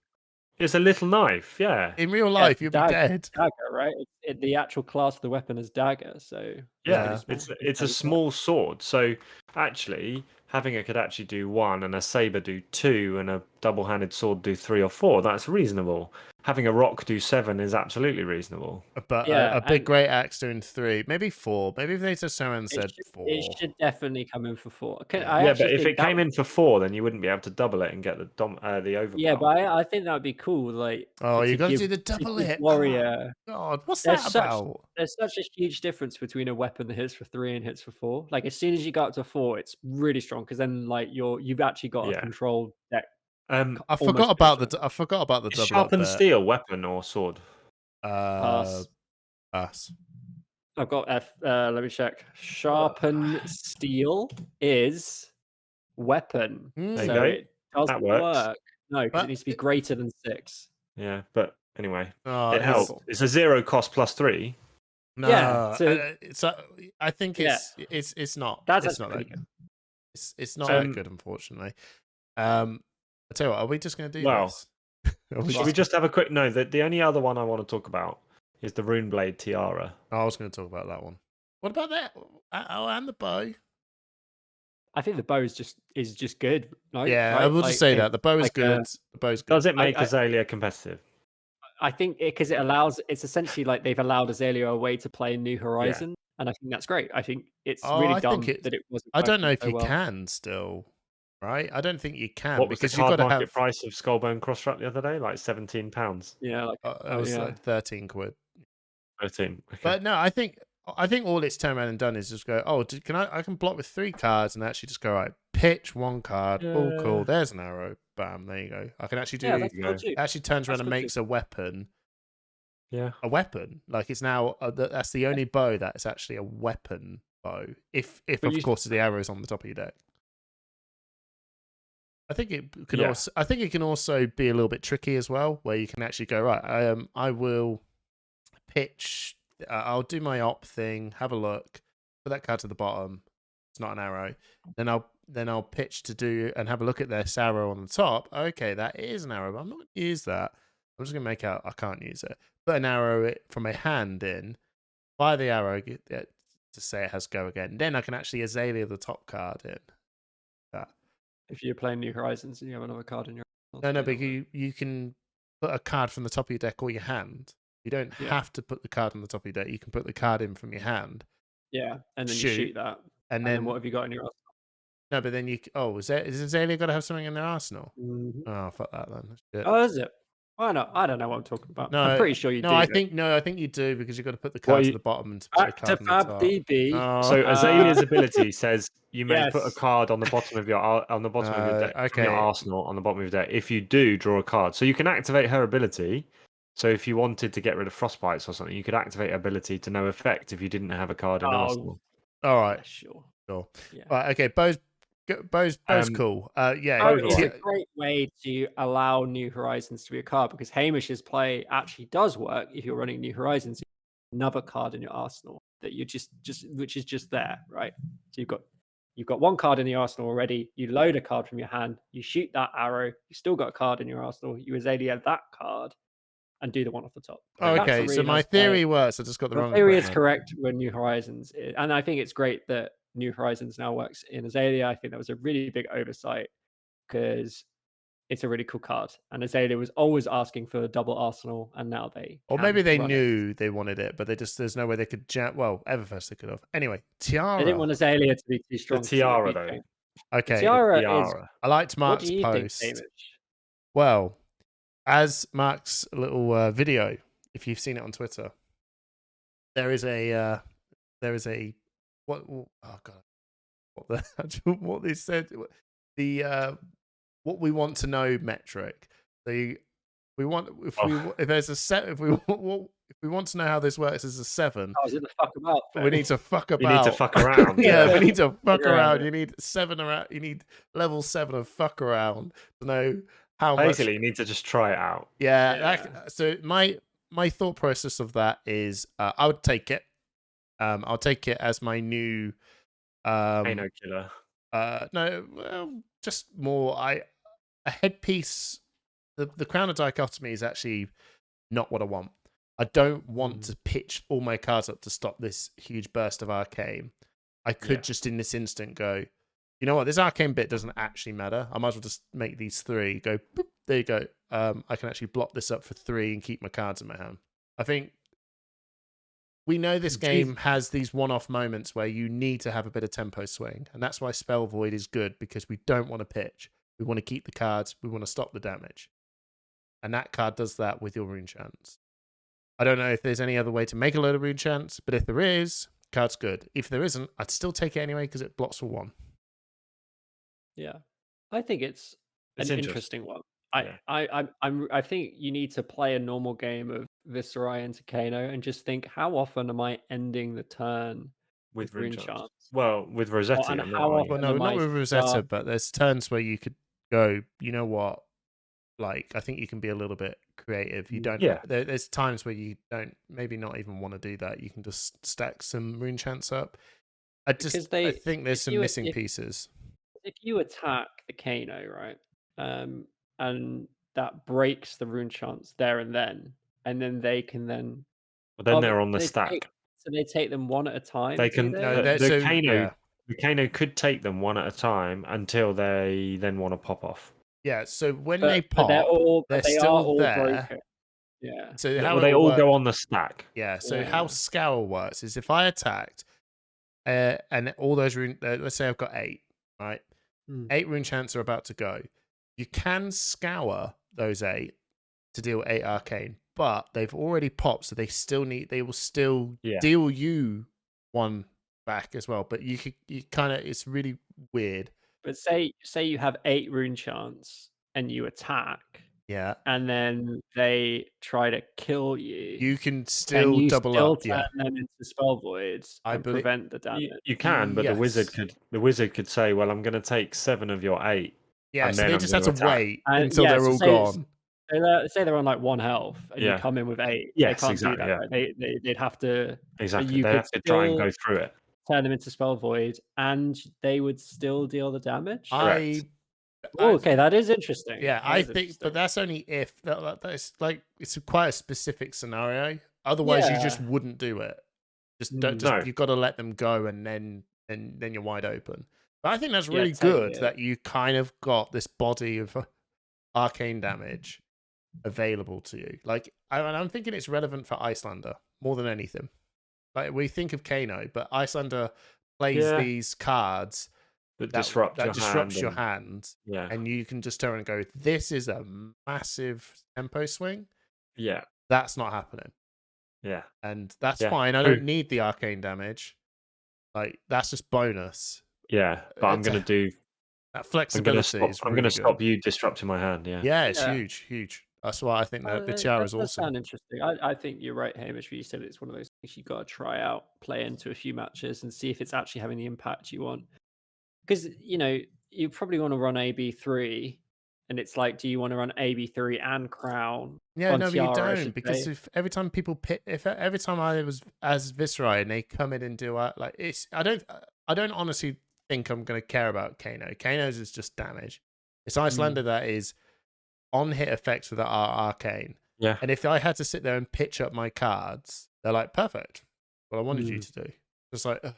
It's a little knife, yeah. In real life, you'd be dead. Dagger, right? The actual class of the weapon is dagger, so Yeah, it's a small sword. So actually, having a Kadachi do 1 and a saber do 2 and a double-handed sword do 3 or 4, that's reasonable. Having a rock do 7 is absolutely reasonable. But Yeah, a big and- great axe doing 3, maybe 4. Maybe if they just someone said 4. It should definitely come in for 4. Yeah, but if it came in for 4, then you wouldn't be able to double it and get the overpower. Yeah, but I think that would be cool. Like, Oh, you got to give- do the to double give hit. warrior. Oh, God, what's There's that such- about? There's such a huge difference between a weapon that hits for 3 and hits for 4. Like, as soon as you go up to 4, it's really strong because then, like, you've actually got Yeah. a controlled deck. I almost forgot about different. the double up sharpened there. steel weapon or sword? Pass. Pass. I've got let me check. Sharpen steel is weapon. Mm. There you So go. it doesn't That works. work. No, because But it needs to be greater than 6. Yeah, but anyway, Oh, it helps. It's a 0 cost plus 3. No, Yeah, so- I think Yeah. it's not. That's it's not pretty that good. It's not So- that good, unfortunately. I tell you what, are we just going to do Well, this? Are we Should we just have a quick... No, the only other one I want to talk about is the Runeblade Tiara. I was going to talk about that one. What about that? Oh, and the bow. I think the bow is just good. Like, Yeah, I right? will just say It's that the bow is like good. The bow's good. Does it make I- Azalea competitive? I think because it's essentially like they've allowed Azalea a way to play New Horizon, and I think that's great. I think it's Oh, really I think dumb it. that it wasn't. I don't know working if so you well. can still. Right? I don't think you can What was the because you've got card to market have. price of Skullbone Crosstrap the other day? Like £17. Yeah, like It was yeah. like 13 quid. 13. Okay. But no, I think all it's turned around and done is just go, oh, I can block with 3 cards and actually just go, right, pitch 1 card. Oh, cool. Yeah. There's an arrow. Bam, there you go. I can actually do. Yeah, that's you cool go. too. It actually turns around That's and cool makes a weapon Yeah. a weapon. Like it's now that's the only bow that is actually a weapon bow. If But of you- course the arrows on the top of your deck. I think it can Yeah. also. I think it can also be a little bit tricky as well, where you can actually go right. I will pitch. I'll do my op thing. Have a look. Put that card to the bottom. It's not an arrow. Then I'll pitch to do and have a look at this arrow on the top. Okay, that is an arrow, but I'm not going to use that. I'm just going to make out I can't use it. Put an arrow from a hand in. Fire the arrow to say it has go again. Then I can actually Azalea the top card in. if you're playing New Horizons and you have another card in your No, but you can put a card from the top of your deck or your hand. You don't Yeah. have to put the card on the top of your deck. You can put the card in from your hand, yeah, and then shoot, you shoot that, and and then then what have you got in your arsenal? no, but then is Azalea got to have something in their arsenal? Mhm. Oh, fuck that then. Shit. Oh, is it? Why not? I don't know what I'm talking about. No, I'm pretty sure you no, do. I though. think you do because you've got to put the What card to you- the bottom and put the Back to card on the Fab top. DB. Oh, So Azalea's ability says you may put a Yes. card on the bottom of your of your deck from okay. your arsenal on the bottom of your deck. If you do, draw a card. So you can activate her ability. So if you wanted to get rid of frostbites or something, you could activate her ability to no effect if you didn't have a card in Oh, arsenal. all Yeah, right, sure. sure. Yeah. Right, okay. Bow's cool. Yeah, Oh, Both it's alright. a great way to allow New Horizons to be a card because Hamish's play actually does work if you're running New Horizons. Another card in your arsenal that you just which is just there, right? So you've got 1 card in the arsenal already. You load a card from your hand. You shoot that arrow. You still got a card in your arsenal. You Azalea that card and do the one off the top. Oh, That's a okay, really so my nice play. theory works. I just got the The wrong. theory is equipment. correct when New Horizons, and I think it's great that New Horizons now works in Azalea. I think that was a really big oversight because it's a really cool card, and Azalea was always asking for a double arsenal, and now they. Or can maybe they run it. knew they wanted it, but there's no way they could. Well, Everfest they could have. Anyway, Tiara. They didn't want Azalea to be too strong. The 'cause it would tiara, be though. changed. Okay, The tiara is. Tiara. I liked What Mark's do you post. think, Hamish? Well, as Mark's little video, if you've seen it on Twitter, there is a what? Oh god, what they said, the what we want to know metric. We want if there's a set if we want to know how this works as a 7. Oh, is it the fuck about? We need to fuck about. You need to fuck around. Yeah, we need to fuck Figure out around. You need 7 around. You need level 7 of fuck around to know how Basically, much. you need to just try it out. Yeah. Yeah. So my thought process of that is, I would take it. I'll take it as my new. Kano killer. No, well, just more. A headpiece. The Crown of Dichotomy is actually not what I want. I don't want to pitch all my cards up to stop this huge burst of arcane. I could Yeah. just in this instant go, you know what, this arcane bit doesn't actually matter. I might as well just make these 3 go, boop, there you go. I can actually block this up for 3 and keep my cards in my hand. I think we know this game has these one-off moments where you need to have a bit of tempo swing, and that's why Spell Void is good, because we don't want to pitch. We want to keep the cards. We want to stop the damage. And that card does that with your rune chants. I don't know if there's any other way to make a load of rune chants, but if there is, card's good. If there isn't, I'd still take it anyway because it blocks for 1. Yeah, I think it's It's an interesting. interesting one. Yeah. I think you need to play a normal game of Viserai and Takano and just think, how often am I ending the turn With rune rune chants. chants? Well, with Rossetti, and I'm how not. often- Well, no, am not I with Rosetta, start- but there's turns where you could go, you know what? Like, I think you can be a little bit creative. You don't. Yeah. There's times where you don't, maybe not even want to do that. You can just stack some rune chants up. I Because think there's if some you- missing if- pieces. If you attack the Kano, right, and that breaks the rune chants there and then they can then. But then they're on the they stack. take- So they take them one at a time. They do can. they? No, The, they're- the so, Kano, yeah. the Kano could take them one at a time until they then want to pop off. Yeah, so when but, they but they're pop, all. they're But they still are all there. broken. Yeah. So how Well, they it'll all work, go on the stack. yeah. So Yeah. how Scour works is if I attacked, and all those rune, let's say I've got 8, right? Hmm. 8 rune chants are about to go. You can scour those 8 to deal 8 arcane, but they've already popped, so they will still Yeah. deal you 1 back as well. But you kind of, it's really weird. But say you have 8 rune chants and you attack, Yeah, and then they try to kill you. you can Can still you double still up. turn Yeah, them into spell voids I and believe- prevent the damage? You can, but the wizard could say, "Well, I'm going to take 7 of your 8." yeah. And So then they I'm just gonna have to attack. wait And- until yeah, they're so all say it's- gone. So say they're on like 1 health and Yeah. you come in with 8. Yes, they can't exactly, do that. yeah. Right? They'd have to Exactly. you They could have to try and still- go through it. turn them into spell void, and they would still deal the damage. I Okay, that is interesting. Yeah, That I is think, interesting. but that's only if that's like it's quite a specific scenario. Otherwise, you just Yeah. wouldn't do it. Just don't. Just No. you've got to let them go, and then you're wide open. But I think that's really totally, good yeah. that you kind of got this body of arcane damage available to you. Like, I'm thinking it's relevant for Icelander more than anything. Like we think of Kano, but Icelander plays Yeah. these cards That that disrupt your disrupts hand. your and- hand. Yeah. And you can just turn and go, this is a massive tempo swing. Yeah. That's not happening. Yeah. And that's Yeah, fine. I true. don't need the arcane damage. Like, that's just bonus. Yeah. But I'm It's going to do. That I'm going to flexibility stop. is I'm really going to good. stop you disrupting my hand. Yeah. Yeah, it's Yeah. huge. That's why I think that the That tiara is does awesome. sound interesting. I think you're right, Hamish. But you said it's one of those things you've got to try out, play into a few matches, and see if it's actually having the impact you want. Because you probably want to run AB3, and it's like, do you want to run AB3 and Crown? Yeah, on no, but you Tiara, I don't, should because say. if every time people every time I was as Viscerai and they come in and do like it's I don't honestly think I'm gonna care about Kano. Kano's is just damage. It's Icelander that is on hit effects with our arcane. Yeah. And if I had to sit there and pitch up my cards, they're like perfect. What I wanted you to do. It's like ugh,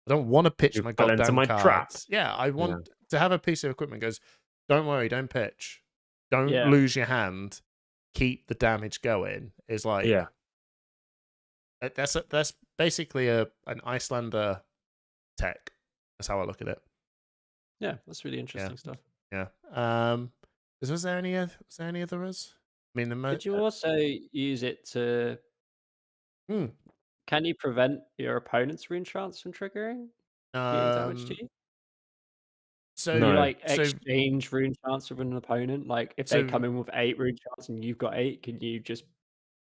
I don't want to pitch You my fell into goddamn my cards. trap. Yeah, I want to have a piece of equipment goes, don't worry, don't pitch. Don't Yeah. lose your hand. Keep the damage going. Is like Yeah. that's basically an Icelander tech. That's how I look at it. Yeah, that's really interesting stuff. Yeah. Was there any others? I mean, Could you also use it to? Hmm. Can you prevent your opponent's rune chants from triggering dealing damage to you? So Can No. you like so- exchange rune chants with an opponent? Like if they So- come in with 8 rune chants and you've got 8, can you just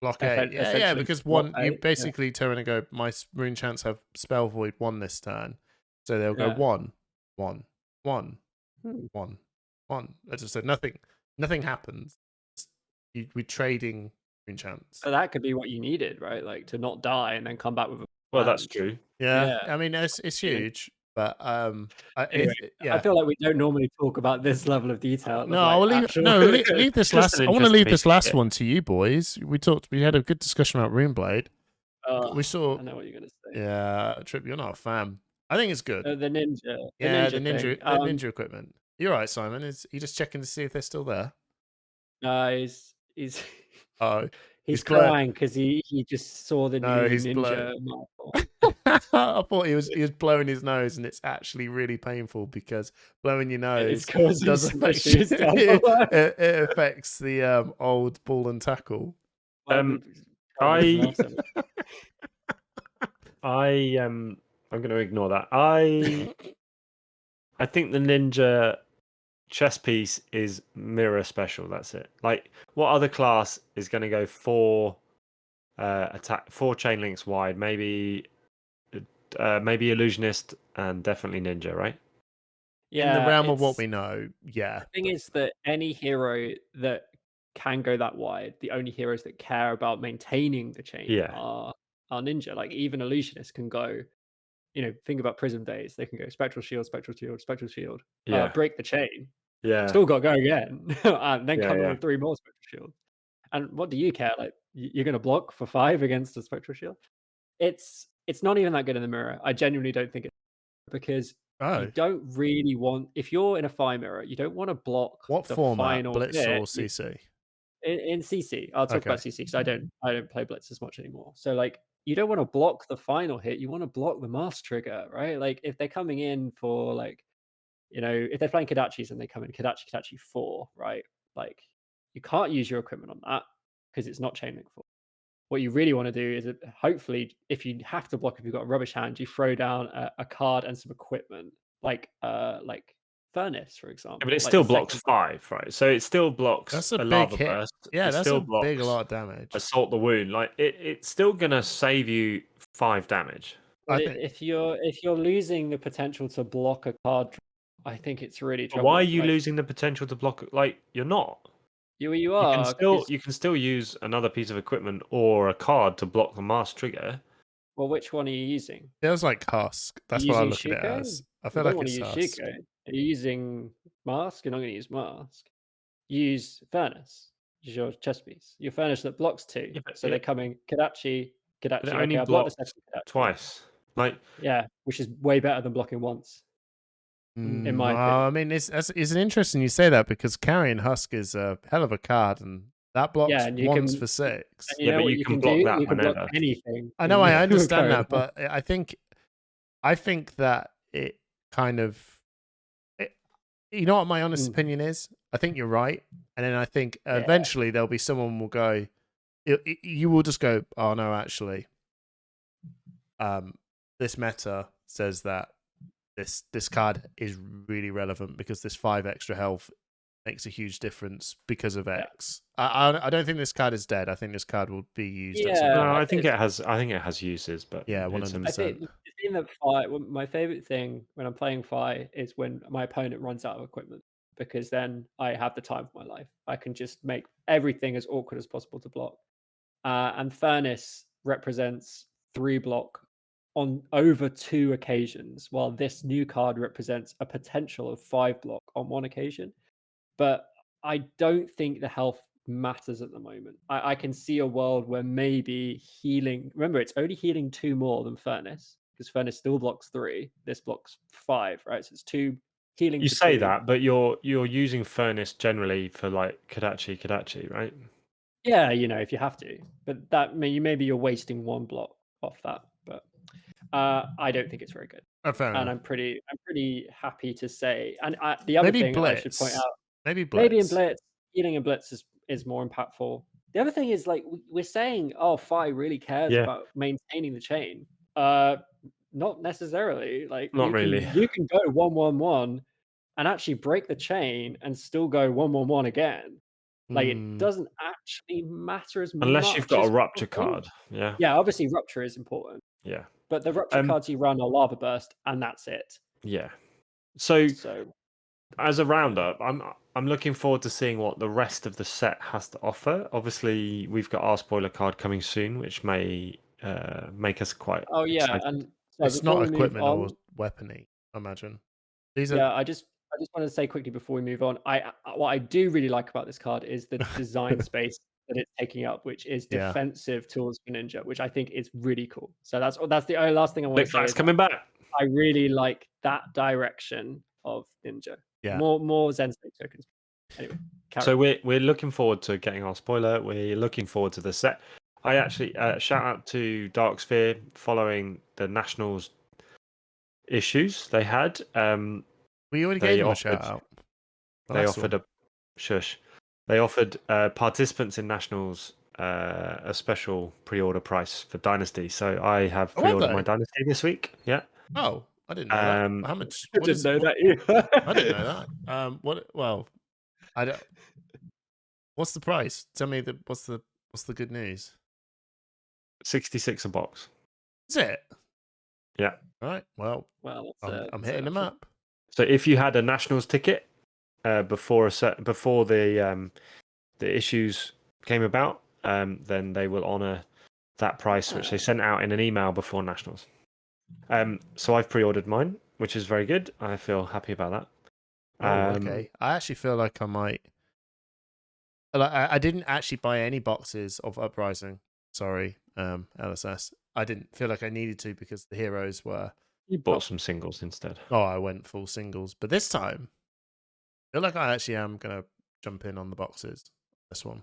blockade. Yeah, essentially because block one you 8, yeah. basically turn and go, my rune chants have spell void 1 this turn. So they'll go Yeah. 1, 1, 1, Hmm. 1, 1. As I said, nothing happens. We're trading rune chants. So that could be what you needed, right? Like to not die and then come back with a Well, that's hand. true. Yeah. Yeah. I mean it's Yeah. huge, but Anyway, yeah. I feel like we don't normally talk about this level of detail. of, No, like, I'll leave. actual- No, leave this Just last. an I want to leave interesting this last bit. one to you boys. We had a good discussion about Runeblade. We saw. I know what you're gonna say. Yeah, Trip, you're not a fan. I think it's good. The ninja. Yeah, the thing. ninja equipment. You're right, Simon. Is you just checking to see if they're still there? No, he's Oh, he's blur- crying because he just saw the No, new he's ninja blur- model. I thought he was blowing his nose, and it's actually really painful because blowing your nose It's causing does some affect issues down the it, line. it affects the old ball and tackle. I'm going to ignore that. I think the ninja chess piece is mirror special. That's it. Like, what other class is going to go 4 chain links wide? Maybe illusionist and definitely ninja, right? Yeah, In the realm of what it's- we know, yeah. The thing is that any hero that can go that wide, the only heroes that care about maintaining the chain Yeah. are ninja. Like even illusionists can go. Think about Prism Days. They can go spectral shield, spectral shield, spectral shield. Yeah. Break the chain. Yeah. Still got to go again, and then Yeah, come in yeah. with 3 more spectral shield. And what do you care? Like you're going to block for 5 against a spectral shield? it's not even that good in the mirror. I genuinely don't think it's because Oh, you don't really want, if you're in a Phi mirror, you don't want to block what the format? final Blitz hit. or CC? In CC, I'll talk Okay. about CC because I don't play Blitz as much anymore. So like, you don't want to block the final hit. You want to block the mask trigger, right? Like if they're coming in for like, if they're playing Kodachis and they come in Kodachi 4, right? Like you can't use your equipment on that because it's not chain link 4. What you really want to do is hopefully, if you have to block, if you've got a rubbish hand, you throw down a card and some equipment like Furnace, for example. Yeah, but it like still the blocks second- 5, right? So it still blocks That's a big lava hit. burst. Yeah, it that's still a blocks big lot of damage. assault the wound. Like it's still gonna save you 5 damage. But I think. if you're losing the potential to block a card, I think it's really But troubling. why are you Like, losing the potential to block? Like you're not. You You are. can still 'cause- you can still use another piece of equipment or a card to block the mask trigger. Well, which one are you using? Feels like Husk. That's You're what I using look at it Shuko? as. I You feel don't like want it's to use Husk. Shuko. Are you using Mask? You're not going to use Mask. Use Furnace. Which is your chest piece. Your Furnace that blocks 2. Yeah, but So they're coming Kodachi. But it Okay, only I blocked the blocks second Kodachi. twice. Like Yeah, which is way better than blocking once. In my Well, opinion. I mean, it's an interesting you say that because Carrion Husk is a hell of a card, and that blocks Yeah, and you once can- for 6. And you Yeah, know but what you you can can block do? that You can block whenever. anything. I know, I in understand Carrion that, Husk. but I think that it kind of, you know what my honest opinion is? I think you're right, and then I think eventually there'll be someone will go, you will just go, oh no, actually, this meta says that this card is really relevant because this 5 extra health makes a huge difference because of X. I don't think this card is dead. I think this card will be used. At some Yeah, no, point. I think it has. I think it has uses, but Yeah, it's 100%. I think the thing that my favorite thing when I'm playing Phi is when my opponent runs out of equipment, because then I have the time of my life. I can just make everything as awkward as possible to block. And Furnace represents 3 block on over 2 occasions, while this new card represents a potential of 5 block on 1 occasion. But I don't think the health matters at the moment. I can see a world where maybe healing. Remember, it's only healing 2 more than Furnace, because Furnace still blocks 3. This blocks 5, right? So it's 2 healing. You for say 2. that, but you're using Furnace generally for like Kodachi, right? Yeah, if you have to, but that maybe you're wasting 1 block off that. But I don't think it's very good, Fair and enough. I'm pretty happy to say. And the other Maybe thing I should Blitz. point out. Maybe Blitz. Maybe in Blitz, healing in Blitz is more impactful. The other thing is, like, we're saying, oh, Phi really cares Yeah. about maintaining the chain. Not necessarily. Like, Not really. You can go 1-1-1 and actually break the chain and still go 1-1-1 again. Like, it doesn't actually matter as much. Unless you've got a as rupture before. card. Yeah. Yeah, obviously rupture is important, Yeah. but the rupture cards you run are lava burst, and that's it. Yeah. So So as a roundup, I'm looking forward to seeing what the rest of the set has to offer. Obviously, we've got our spoiler card coming soon, which may make us quite. oh yeah, excited. and so It's before not we move equipment or on, weapony, I imagine. These are yeah, I just wanted to say quickly before we move on. What I do really like about this card is the design space that it's taking up, which is Yeah. defensive tools for Ninja, which I think is really cool. So that's the only last thing I want to say. Flickflack's Is coming back. I really like that direction of Ninja. Yeah. More Zen State tokens. Anyway, So we're looking forward to getting our spoiler. We're looking forward to the set. I actually shout out to Dark Sphere following the Nationals issues they had. We already they gave them a offered- shout out. They offered a shush. They offered participants in Nationals a special pre-order price for Dynasty. So I have Oh, have pre-ordered my they? Dynasty this week. Yeah. Oh, I didn't know that. How much? I What didn't is, know what- that either. I didn't know that. What? Well, I don't. What's the price? Tell me what's the good news? 66 a box. Is it? Yeah. All right. Well, Well, I'm hitting them up. So if you had a Nationals ticket before the issues came about, then they will honour that price, which they sent out in an email before Nationals. So I've pre-ordered mine, which is very good. I feel happy about that. Oh, okay. I actually feel like I might. Like I didn't actually buy any boxes of Uprising. Sorry, LSS. I didn't feel like I needed to because the heroes were. You bought some singles instead. Oh, I went full singles, but this time, I feel like I actually am gonna jump in on the boxes. This one,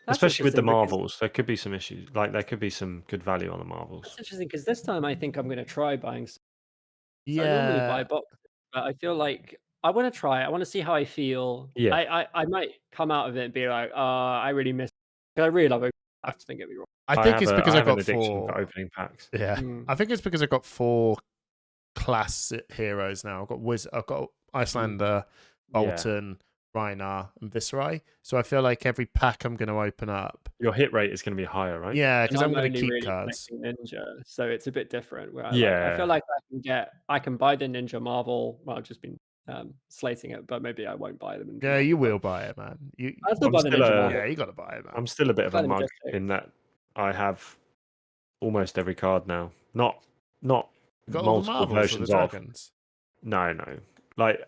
That's Especially with the interesting because- Marvels, there could be some issues. Like there could be some good value on the Marvels. That's interesting because this time I think I'm going to try buying. So I normally buy yeah, boxes, but I feel like I want to try. I want to see how I feel. Yeah. I might come out of it and be like, I really miss. Because I really love it. Don't get me wrong. I think it's because I have an got addiction for 4. opening packs. Yeah, Mm. I think it's because I got 4 classic heroes now. I've got Icelander, Bolton, Rhinar, and Viserai. So I feel like every pack I'm going to open up. Your hit rate is going to be higher, right? Yeah, And because I'm going only to keep really cards. collecting Ninja, so it's a bit different. Where I Yeah. feel like I can buy the Ninja Marvel. Well, I've just been slating it, but maybe I won't buy them. Yeah, you will buy it, man. I still I'm buy the still Ninja a- Marvel. Yeah, you got to buy it, man. I'm still a bit of Buy a the mug Majestic. in that I have almost every card now. Not You got all the multiple Marvels or the versions of. Dragons. No. Like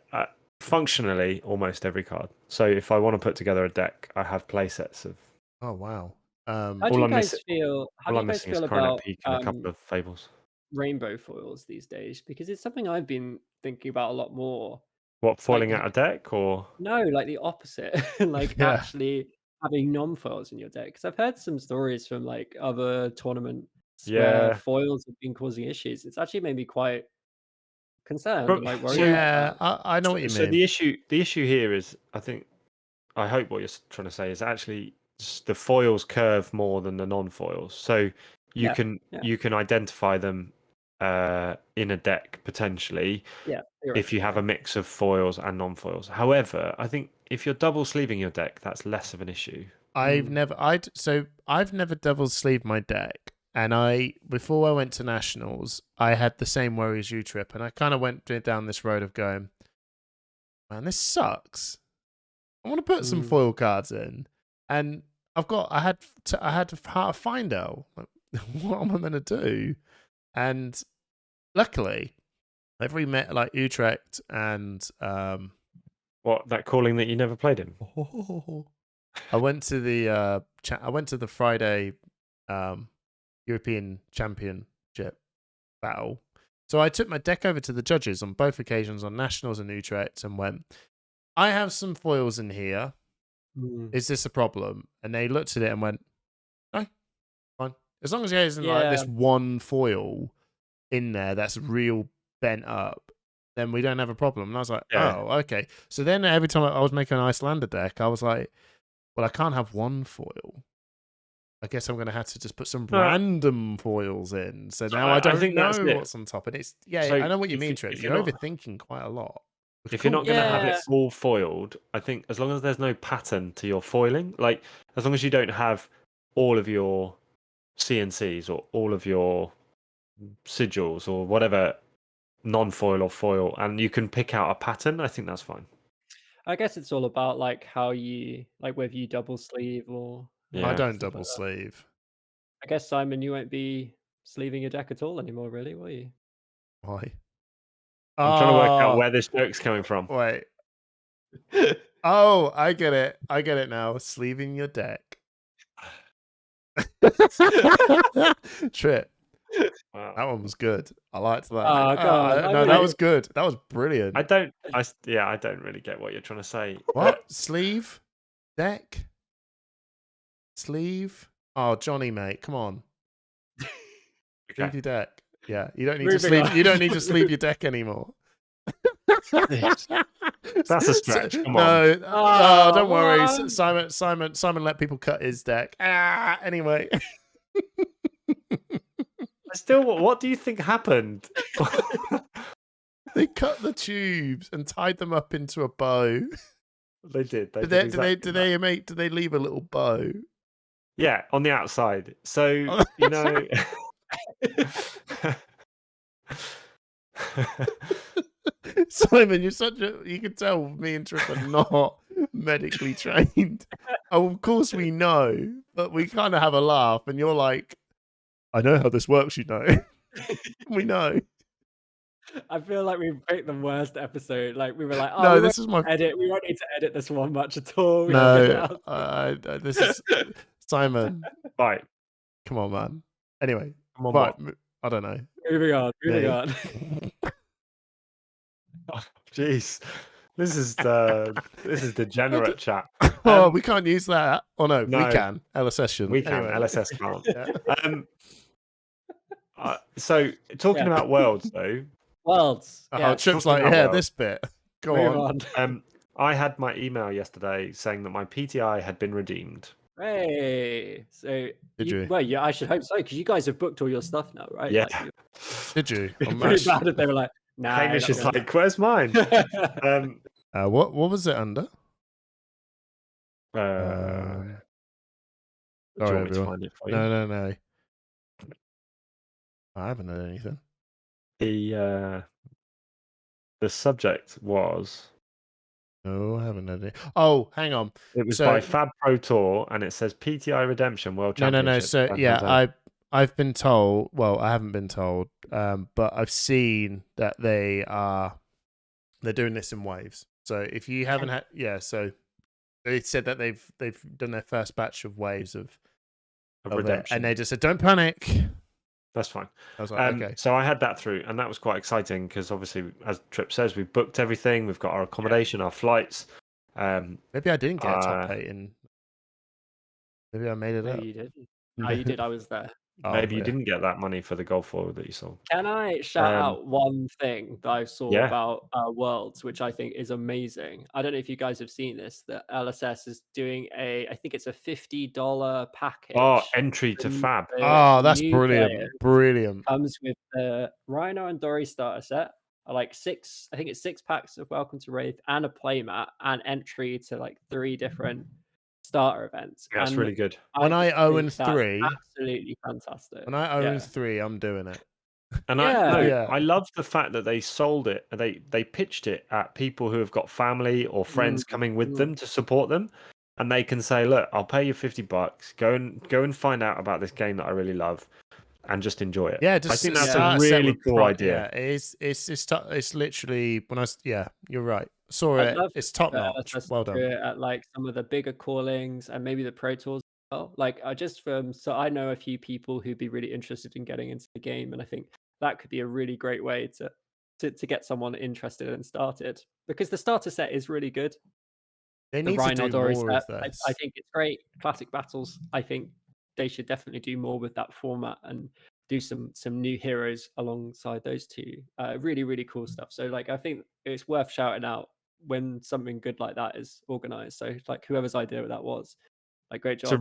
functionally, almost every card. So if I want to put together a deck, I have play sets of. Oh wow. How do all you I'm guys missi- feel? How All do I'm you guys missing is feel Coronet about Peak and a couple of Fables. rainbow foils these days? Because it's something I've been thinking about a lot more. What, foiling Like- out a deck or? No, like the opposite. Like Yeah. actually having non-foils in your deck. Because I've heard some stories from like other tournaments Yeah. where foils have been causing issues. It's actually made me quite concerned Bro, and like worried. so- Yeah, about I know what you So mean. the issue here is, I hope what you're trying to say is actually the foils curve more than the non-foils. So you Yeah, can identify them in a deck potentially that. Yeah, if you have a mix of foils and non-foils. However, I think if you're double sleeving your deck, that's less of an issue. I've Mm. never double sleeved my deck, and before I went to nationals, I had the same worry as you, Trip, and I kind of went down this road of going, man, this sucks. I want to put some Mm. foil cards in, and I had to find out like, what am I going to do, and luckily, every met like Utrecht and What, that calling that you never played him? I went to the Friday European Championship battle. So I took my deck over to the judges on both occasions on Nationals and Utrecht and went, I have some foils in here. Mm. Is this a problem? And they looked at it and went, no, fine. As long as there isn't like this Yeah. one foil in there that's real bent up, then we don't have a problem. And I was like, Yeah. oh, okay. So then every time I was making an Icelander deck, I was like, well, I can't have one foil. I guess I'm going to have to just put some random foils in. So now I I don't think that's know it. what's on top. And it's, So I know what you if mean, you- Trip. if You're you're not- overthinking quite a lot. Which If you're not cool. going to have Yeah. it all foiled, I think as long as there's no pattern to your foiling, like as long as you don't have all of your CNCs or all of your sigils or whatever non-foil or foil, and you can pick out a pattern, I think that's fine. I guess it's all about like how you like whether you double sleeve or Yeah. I don't stuff like double that. sleeve. I guess Simon, you won't be sleeving your deck at all anymore, really, will you? Why? I'm trying to work out Oh, where this joke's coming from. Wait. Oh, I get it. I get it now. Sleeving your deck. Trip. Wow. That one was good. I liked that. Oh, go on. I no, that really- was good. That was brilliant. I don't really get what you're trying to say. What? Sleeve? Deck? Sleeve? Oh, Johnny, mate, come on. Sleeve Okay. your deck. Yeah, you don't need to Moving sleeve. on. You don't need to sleeve your deck anymore. That's a stretch, come No, on. oh, don't worry. what? Simon let people cut his deck. Anyway. What do you think happened? They cut the tubes and tied them up into a bow. They did. Did they leave a little bow? Yeah, on the outside. So Oh, you know. Simon, you can tell me and Trip are not medically trained. Oh, of course we know, but we kind of have a laugh and you're like, I know how this works, you know. We know. I feel like we picked the worst episode. Like we were like, oh, No, we this is my won't need to edit this one much at all. We don't get it no. out. This is Simon. Right. Come on, man. Anyway, Come on, right. what? I don't know. Moving on. Moving Me. on. Jeez, this is degenerate chat. Oh, we can't use that. Oh no, we no. can. LSS shouldn't. We can. Anyway. LSS can't. Yeah. So talking Yeah. about worlds though, Worlds. Oh, Yeah. Trip's talking like, about yeah, world. this bit. Go Move on. on. I had my email yesterday saying that my PTI had been redeemed. Hey. So Did you? Well, yeah, I should hope so because you guys have booked all your stuff now, right? Yeah. Like, Did you? it'd I'm be pretty actually- bad if they were like, nah. Hamish you're is not like, "Where's mine?" what was it under? Do you Sorry, want me to everyone. find it for you? No. I haven't heard anything. The subject was. No, I haven't heard it. Oh, hang on. It was So- by Fab Pro Tour, and it says PTI Redemption World No. Championship. So yeah, I've been told. Well, I haven't been told, but I've seen that they're doing this in waves. So if you haven't had, so they said that they've done their first batch of waves of it, Redemption. and they just said, "Don't panic." That's fine. I was like, okay. So I had that through, and that was quite exciting because obviously, as Trip says, we've booked everything. We've got our accommodation, our flights. Maybe I didn't get a top 8 in. Maybe I made it No, up. you didn't. No, you did. I was there. Oh, Maybe you yeah. didn't get that money for the golf foil that you sold. Can I shout out one thing that I saw Yeah. about Worlds, which I think is amazing? I don't know if you guys have seen this. That LSS is doing I think it's a $50 package. Oh, entry to for Fab. the Oh, that's new brilliant! players. Brilliant. Comes with the Rhino and Dory starter set, like 6. I think it's 6 packs of Welcome to Wraith and a playmat and entry to like 3 different starter events. That's And really good. When I just own think that's 3, absolutely fantastic. when I own Yeah. 3, I'm doing it. And Yeah. I love the fact that they sold it. They pitched it at people who have got family or friends coming with them to support them, and they can say, "Look, I'll pay you $50. Go and find out about this game that I really love, and just enjoy it." Yeah, just I think that's start a set really with cool idea. Yeah, it's literally when you're right. Saw I'd it. love It's top to notch. just Well do done. it at like some of the bigger callings and maybe the Pro Tours as well. Like so I know a few people who'd be really interested in getting into the game, and I think that could be a really great way to get someone interested and started, because the starter set is really good. They The need to Rhino do Dory more of set, this. I think it's great. Classic battles, I think they should definitely do more with that format and do some new heroes alongside those two. Really, really cool stuff. So like, I think it's worth shouting out when something good like that is organized. So like, whoever's idea that was, like, great job. It's a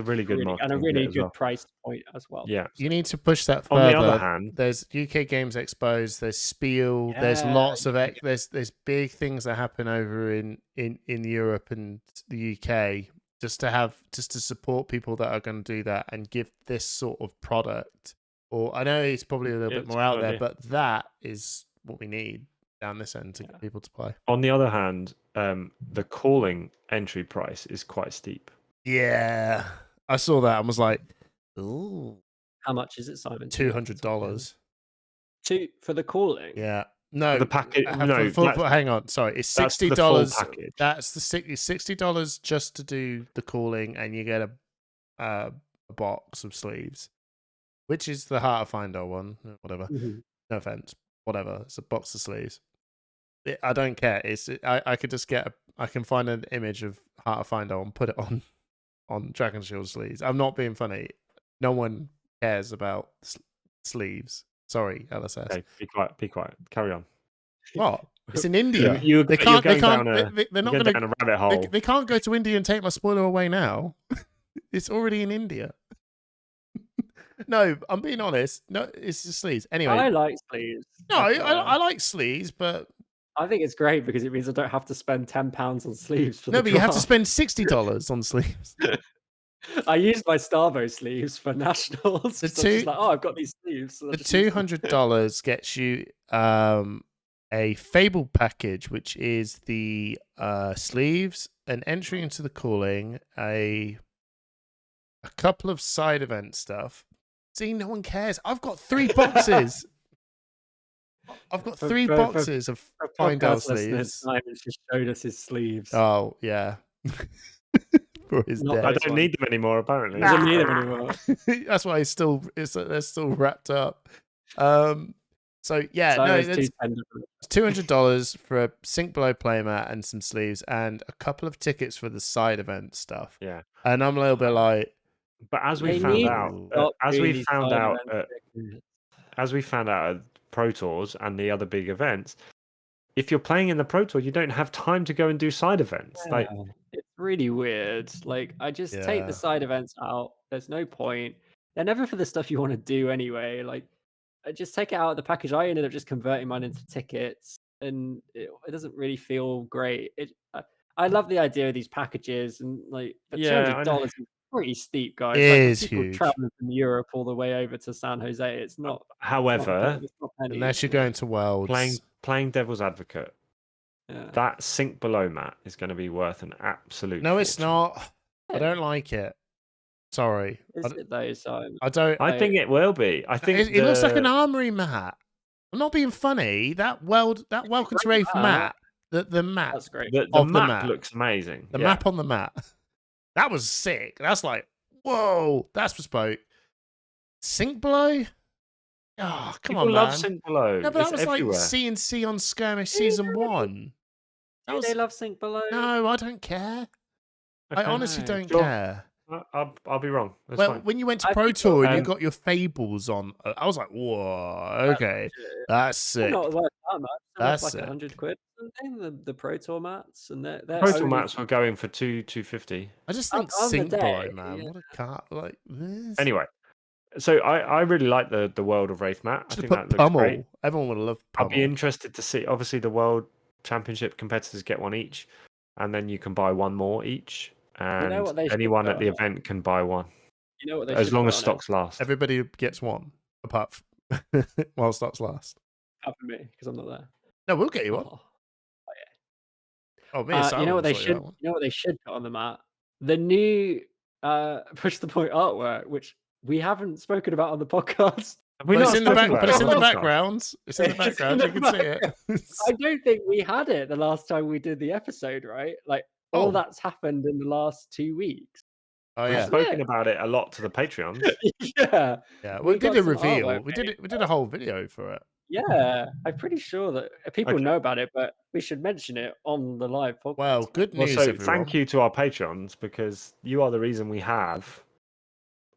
really good and a marketing really bit as good well. price point as well. Yeah. You need to push that On further. the other hand, There's UK Games Expos, there's Spiel, there's Yeah, lots of there's big things that happen over in Europe and the UK just to support people that are going to do that and give this sort of product. Or I know it's probably a little bit It's more a out good there, idea. but that is what we need down this end to get people to play. on the other hand, the calling entry price is quite steep. Yeah, I saw that and was like, ooh, How much is it, Simon? $200. For the calling. Yeah. No, the package- for no, the full, that's- hang on. Sorry, it's that's for the $60. full package. That's $60 just to do the calling, and you get a box of sleeves, which is the Heart of Findar one. Whatever. Mhm. No offense. Whatever. It's a box of sleeves. I don't care. I could just I can find an image of Heart of Findar and put it on Dragon Shield sleeves. I'm not being funny. No one cares about sleeves. Sorry, LSS. Okay, be quiet. Carry on. What? It's in India. You're They going can't. down a They're not you're going going down to. a rabbit hole. They can't go to India and take my spoiler away now. It's already in India. No, I'm being honest. No, it's just sleeves. Anyway, I like sleeves. no, I like sleeves, but I think it's great because it means I don't have to spend £10 on sleeves for no, the but you have to draft. spend $60 on sleeves. I used my Starvo sleeves for nationals. The So I'm just two- like, oh, I've got these sleeves. So I The just use them. $200 gets you a Fable package, which is the sleeves, an entry into the calling, a couple of side event stuff. See, no one cares. I've got 3 boxes. I've got For- 3 for- boxes of For Findar podcast listeners, sleeves. Simon just showed us his sleeves. Oh yeah. for his Not death. I those don't ones. need them anymore. Apparently, He doesn't need them anymore. That's why they're still wrapped up. So yeah, So no, it's too it's tender for it. $200 for a Sink Below playmat and some sleeves and a couple of tickets for the side event stuff. yeah. And I'm a little bit like, But as we They found need to out, stop doing these side events. as we found out at Pro Tours and the other big events, if you're playing in the Pro Tour, you don't have time to go and do side events. Like, Yeah, it's really weird. Like, I just take Yeah. the side events out. There's no point. They're never for the stuff you want to do anyway. Like, I just take it out of the package. I ended up just converting mine into tickets, and it doesn't really feel great. I love the idea of these packages, and like, but Yeah, I know. $200 is pretty steep, guys. It Like, for is people huge. traveling from Europe all the way over to San Jose, it's not. however, It's not pennies, unless you're you know? going to Worlds. playing devil's advocate, Yeah. that Sink Below mat is going to be worth an absolute. No, it's fortune. not. I don't like it. Sorry. Is it though? So I don't. I think it will be. I think It looks like an armory mat. I'm not being funny. That Welcome to great Wraith mat. mat, the map, that's great. the of the map map. looks amazing. the yeah. map on the mat. That was sick. That's like, whoa, that's bespoke. Sink Below? Oh, come People on, love man. Sink Below. No, but It's that was everywhere. like C&C on Skirmish Season 1. That Do was... they love Sink Below? No, I don't care. I Okay. honestly No. don't Sure. care. I'll be wrong. That's Well, fine. when you went to I Pro think Tour and you um, got your Fables on, I was like, whoa, okay, that's They're sick. not worth that much. They're That's worth like sick. 100 quid. or something, the Pro Tour mats, and they're Pro Tour only mats were going for $250. I just On- think on the Sink Below, day, man. yeah. What a car! Like this. Anyway, so I really like the World of Wraith mat. I Should think have that put looks Pummel. great. Everyone would have loved I'll Pummel. be interested to see. Obviously, the World Championship competitors get one each, and then you can buy one more each. And what they should anyone put at the on it? event can buy one, You know what they as should long put as on it? stocks last. Everybody gets one, apart from while stocks last. Apart from me, because I'm not there. No, we'll get you one. Oh. Oh, me and You Simon know what will they sort should? that one. You know what they should put on the mat? The new Push the Point artwork, which we haven't spoken about on the podcast. Have we But it's not in the spoken back. about But it it's in on the podcast? background. It's in the It's in background. the You can see it. I don't think we had it the last time we did the episode, right? Like Oh. all that's happened in the last 2 weeks. Oh We've yeah, spoken about it a lot to the Patreons. Yeah, yeah. we We did got a some reveal. artwork, We did it. We did a whole video for it. yeah. I'm pretty sure that people Okay. know about it, but we should mention it on the live podcast. Well, good Well, news, so everyone. thank you to our Patreons because you are the reason we have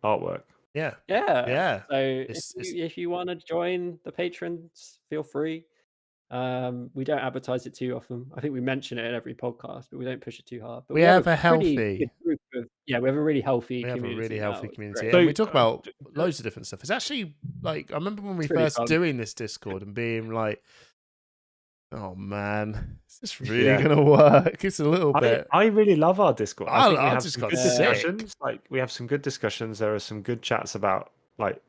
artwork. Yeah, Yeah. yeah. So It's- if you want to join the patrons, feel free. We don't advertise it too often. I think we mention it in every podcast, but we don't push it too hard. But We have a pretty healthy- good group of, we have a really healthy We have a community. really now, healthy which is community, great. So, and we talk about d- loads of different stuff. It's actually like I remember when we It's really first fun. doing this Discord and being like, "Oh man, is this really Yeah. gonna work?" It's a little bit. I really love our Discord. I- I think we our have some Discord's good sick. discussions. Like we have some good discussions. There are some good chats about like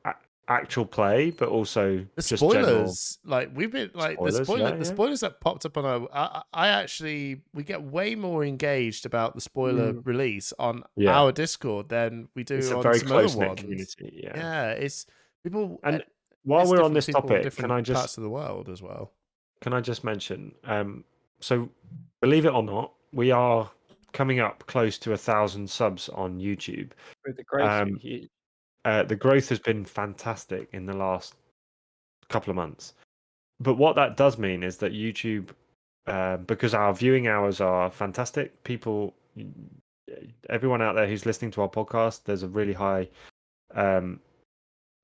actual play, but also The just spoilers, like we've been like Spoilers, the yeah. spoilers that popped up on our. I actually we get way more engaged about the spoiler release on Yeah. our Discord than we do It's a on very some other close knit ones. community. Yeah. Yeah, it's people. And it's while we're on different this people in topic, different can I just parts of the world as well? mention? So believe it or not, we are coming up close to 1,000 subs on YouTube. With the growth, Um, huge. The growth has been fantastic in the last couple of months. But what that does mean is that YouTube, because our viewing hours are fantastic, everyone out there who's listening to our podcast, there's a really high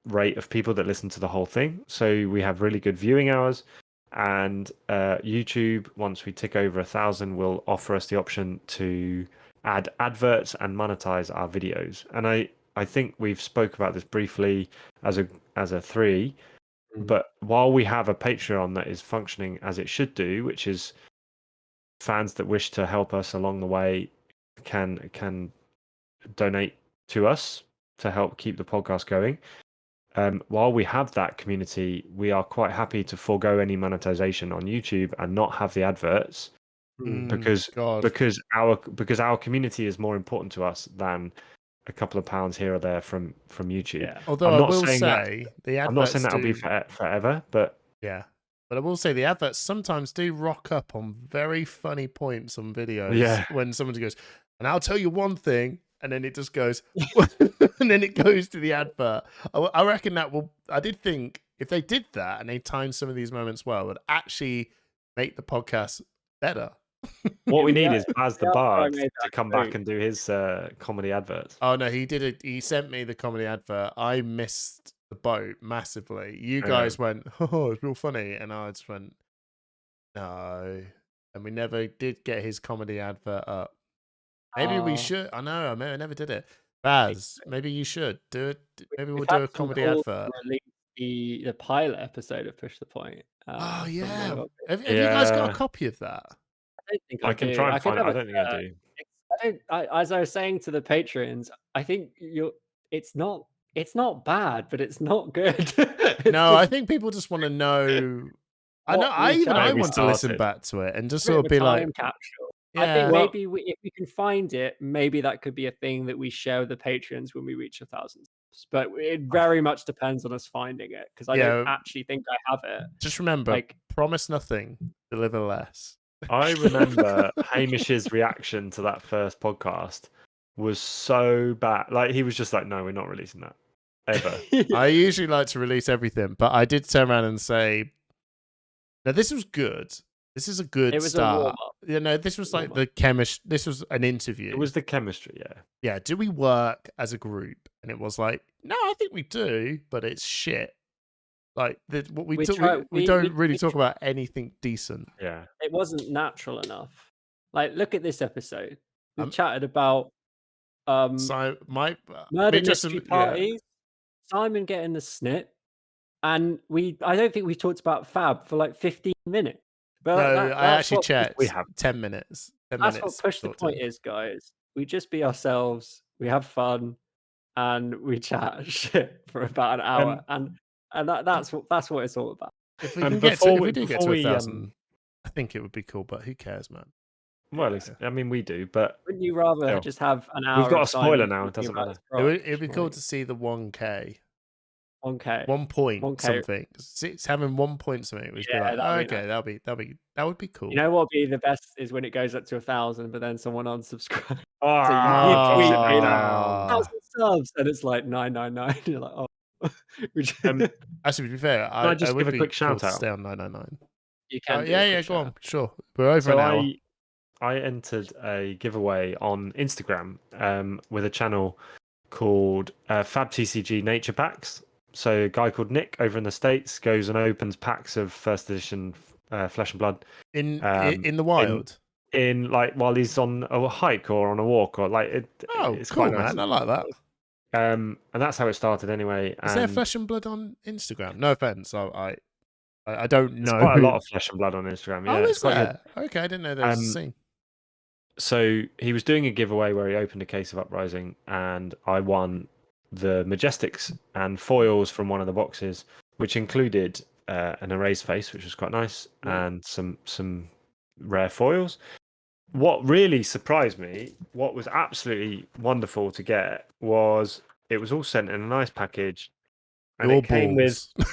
rate of people that listen to the whole thing. So we have really good viewing hours. And YouTube, once we tick over 1,000, will offer us the option to add adverts and monetize our videos. And I think we've spoke about this briefly as a three, but while we have a Patreon that is functioning as it should do, which is fans that wish to help us along the way can donate to us to help keep the podcast going. While we have that community, we are quite happy to forego any monetization on YouTube and not have the adverts because our community is more important to us than a couple of pounds here or there from YouTube. Yeah. Although I'm I not will saying that- say the adverts I'm not saying that'll be do- forever, but Yeah. But I will say the adverts sometimes do rock up on very funny points on videos. Yeah. When someone goes, and I'll tell you one thing, and then it just goes, and then it goes to the advert. I reckon that will. I did think if they did that and they timed some of these moments well, it would actually make the podcast better. What we need Yeah, is Baz the yeah, I Bard made to that come back too. and do his comedy adverts. Oh no, he did it. He sent me the comedy advert. I missed the boat massively. You guys went, oh, it's real funny, and I just went, no, and we never did get his comedy advert up. Maybe we Oh. should. I know. I never did it. Baz, maybe you should do it. Maybe we'll We've do had a some comedy calls to advert. release the pilot episode of Push the Point. Oh from one yeah. of our- Have you guys got a Yeah. copy of that? I don't think I can do. try and could find it. have I a- don't think I do. as I was saying to the patrons, I think it's not bad, but it's not good. No, I think people just want to know. I know. What we I Where we want to listen started. back to it and just bit sort of of a be time like, capsule. yeah. I think Well- maybe if we can find it, maybe that could be a thing that we share with the patrons when we reach 1,000. But it very much depends on us finding it, because I don't Yeah. actually think I have it. Just remember, Like, promise nothing, deliver less. I remember Hamish's reaction to that first podcast was so bad. Like he was just like, "No, we're not releasing that ever." I usually like to release everything, but I did turn around and say, "No, this was good. This is a good it was a start." warm up. You know, this was like warm-up. the chemist. This was an interview. It was the chemistry, yeah. Yeah. Do we work as a group? And it was like, no, I think we do, but it's shit. Like what we We talk, try- we we- don't we- really we talk about anything decent. Yeah. It wasn't natural enough. Like, look at this episode. We've Um, chatted about So my murder Mitchell- mystery yeah. parties, Simon getting the snip, and I don't think we talked about Fab for like 15 minutes. But No, that- I that's actually what- checked. we have- 10 minutes. 10 That's minutes. what Push the talked Point in. is, guys. We just be ourselves. We have fun, and we chat shit for about an hour, and that's what it's all about. If we And can get to, before if we- we do get before to we, 1,000, I think it would be cool. But who cares, man? Well, Yeah. I mean, we do, but Wouldn't you rather Still. just have an hour? got of a spoiler Simon now, it talking doesn't about matter. his It'd be crotch, cool like, to see the 1K. 1K. 1 point 1K. something. It's having 1 point something. Which Yeah, be like, oh, that'd be okay, that would be cool. You know what would be the best is when it goes up to 1,000, but then someone unsubscribes. Ah, you- push you- it you- down. 1,000 subs, and it's like 999. You're like, oh. Which- Actually, to be fair, I just would give a be quick cool shout to out? stay on 999. you can. do a Yeah, quick go shout on. Sure, we're over So an hour. I entered a giveaway on Instagram with a channel called FabTCG Nature Packs. So a guy called Nick over in the States goes and opens packs of first edition Flesh and Blood In the wild. in like while he's on a hike or on a walk or like it's cool, quite nice. man. I like that. And that's how it started anyway. Is there and Flesh and Blood on Instagram? No offense, I don't there's know. quite a who- lot of Flesh and Blood on Instagram. Yeah, Oh, it's is quite good. there? Okay, I didn't know there was a Um, scene. So he was doing a giveaway where he opened a case of Uprising, and I won the Majestics and foils from one of the boxes, which included an erased face, which was quite nice, and some rare foils. What really surprised me, what was absolutely wonderful to get, was it was all sent in a nice package, and Your it came with balls.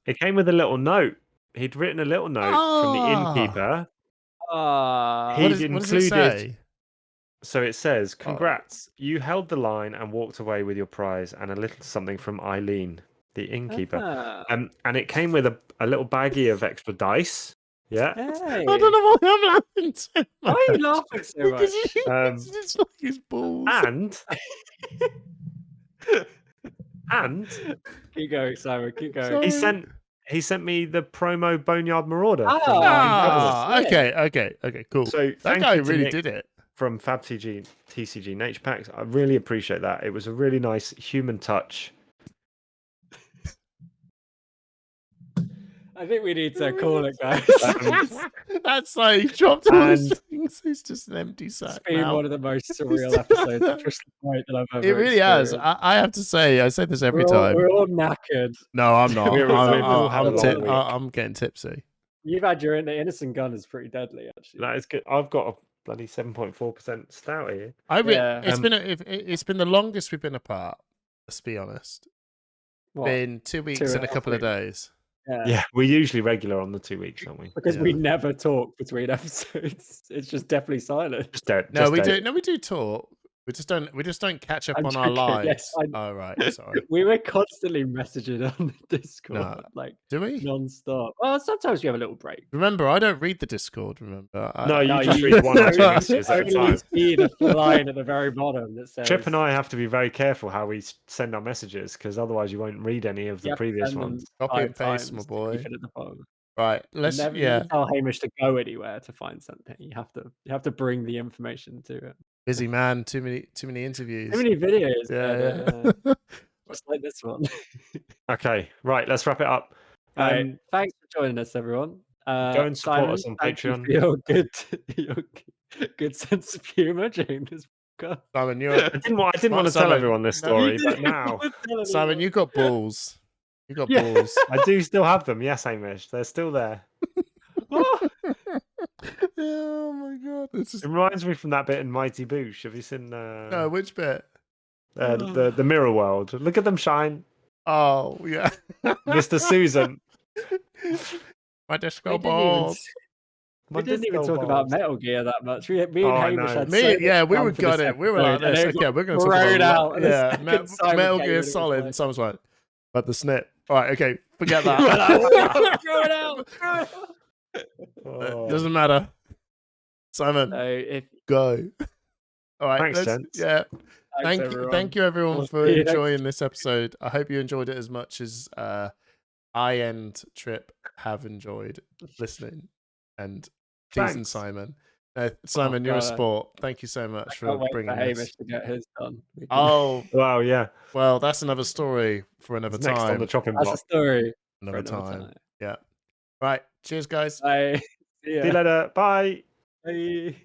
it came with a little note. He'd written a little note from the Ah. innkeeper. Ah, He- What He'd does it included- say? So it says, Oh. "Congrats, you held the line and walked away with your prize and a little something from Eileen, the innkeeper." ah, And it came with a little baggie of extra dice. Yeah. hey. I don't know why I'm laughing so Why much. are you laughing so much? Because Um, it's like his balls. And Keep going, Simon. Keep going. Sorry. he sent me the promo Boneyard Marauder. Ah. from Ah, Fabulous. okay, cool. So That thank guy you to really Nick did it. from FabTCG Nature Packs. I really appreciate that. It was a really nice human touch. I think we need to call it, guys. That's like he dropped all his And- things. It's just an empty It's sack been now. one of the most surreal episodes of Push the Point that I've ever It really has. experienced. I have to say, I say this every we're all, time. We're all knackered. No, I'm not. We've all had a long week. I'm getting tipsy. You've had your innocent gun is pretty deadly, actually. That is good. I've got a bloody 7.4% stout here. Yeah. It's been the longest we've been apart. Let's be honest. What? Been 2 weeks Two and and a a couple of half days. Yeah, we're usually regular on the 2 weeks, aren't we? Because Yeah. we never talk between episodes. It's just definitely silent. Just don't. No, just we don't. do. No, we do talk. We just don't catch up I'm on our joking, lives. yes, Oh right, sorry. We were constantly messaging on the Discord, No. like Do we? non-stop. Well, sometimes we have a little break. Remember, I don't read the Discord. Remember? No, you No, just you- read one or two only- messages at a Only time. see the line at the very bottom that says Chip and I have to be very careful how we send our messages because otherwise you won't read any of you the have to previous send them ones. Copy and 5 paste, my times to boy. keep it at the bottom. Right. Let's. Never, Yeah. never tell Hamish to go anywhere to find something. You have to bring the information to it. Busy man. Too many interviews. Too many videos. Yeah. Yeah. Just like this one. Okay, right, let's wrap it up. Right, thanks for joining us, everyone. Go and support Simon, us on thank you Patreon. for your good sense of humor during this podcast. Simon, you're I didn't want to tell Simon, everyone this no, story, You but didn't now tell Simon. anyone. You got balls. You got Yeah. balls. I do still have them. Yes, Hamish, they're still there. Oh my god! This is It reminds me from that bit in Mighty Boosh. Have you seen no. Which bit? the Mirror World? Look at them shine, Oh yeah. Mr. Susan. My We disco didn't even, balls. My we didn't even disco talk about balls. Metal Gear that much. Me and Oh, I Hamish know. had Me, so much yeah, we fun were for this got it. We were like episode, and this. it Okay, we're going to talk thrown about out that. the Yeah, second Simon Metal came Gear in, it was Solid. like- And someone's like, but the snip. All right, okay, forget We're like, that. throw it out. Throw it out. Oh. Doesn't matter. Simon, So if go. All right, Thanks, let's- gents. yeah. thanks, Thank you everyone We'll for see you next enjoying this episode. I hope you enjoyed it as much as I and Trip have enjoyed listening. And teasing Thanks. Simon. Simon, you're a God. sport. Thank you so I much can't for wait bringing for this. Hamish to get his done. We can- Oh, Wow, yeah. well, that's another story for another It's next on time. the chopping that's a block. story. Another for another time. Yeah. Right. Cheers, guys. Bye. See ya. See you later. Bye. Bye.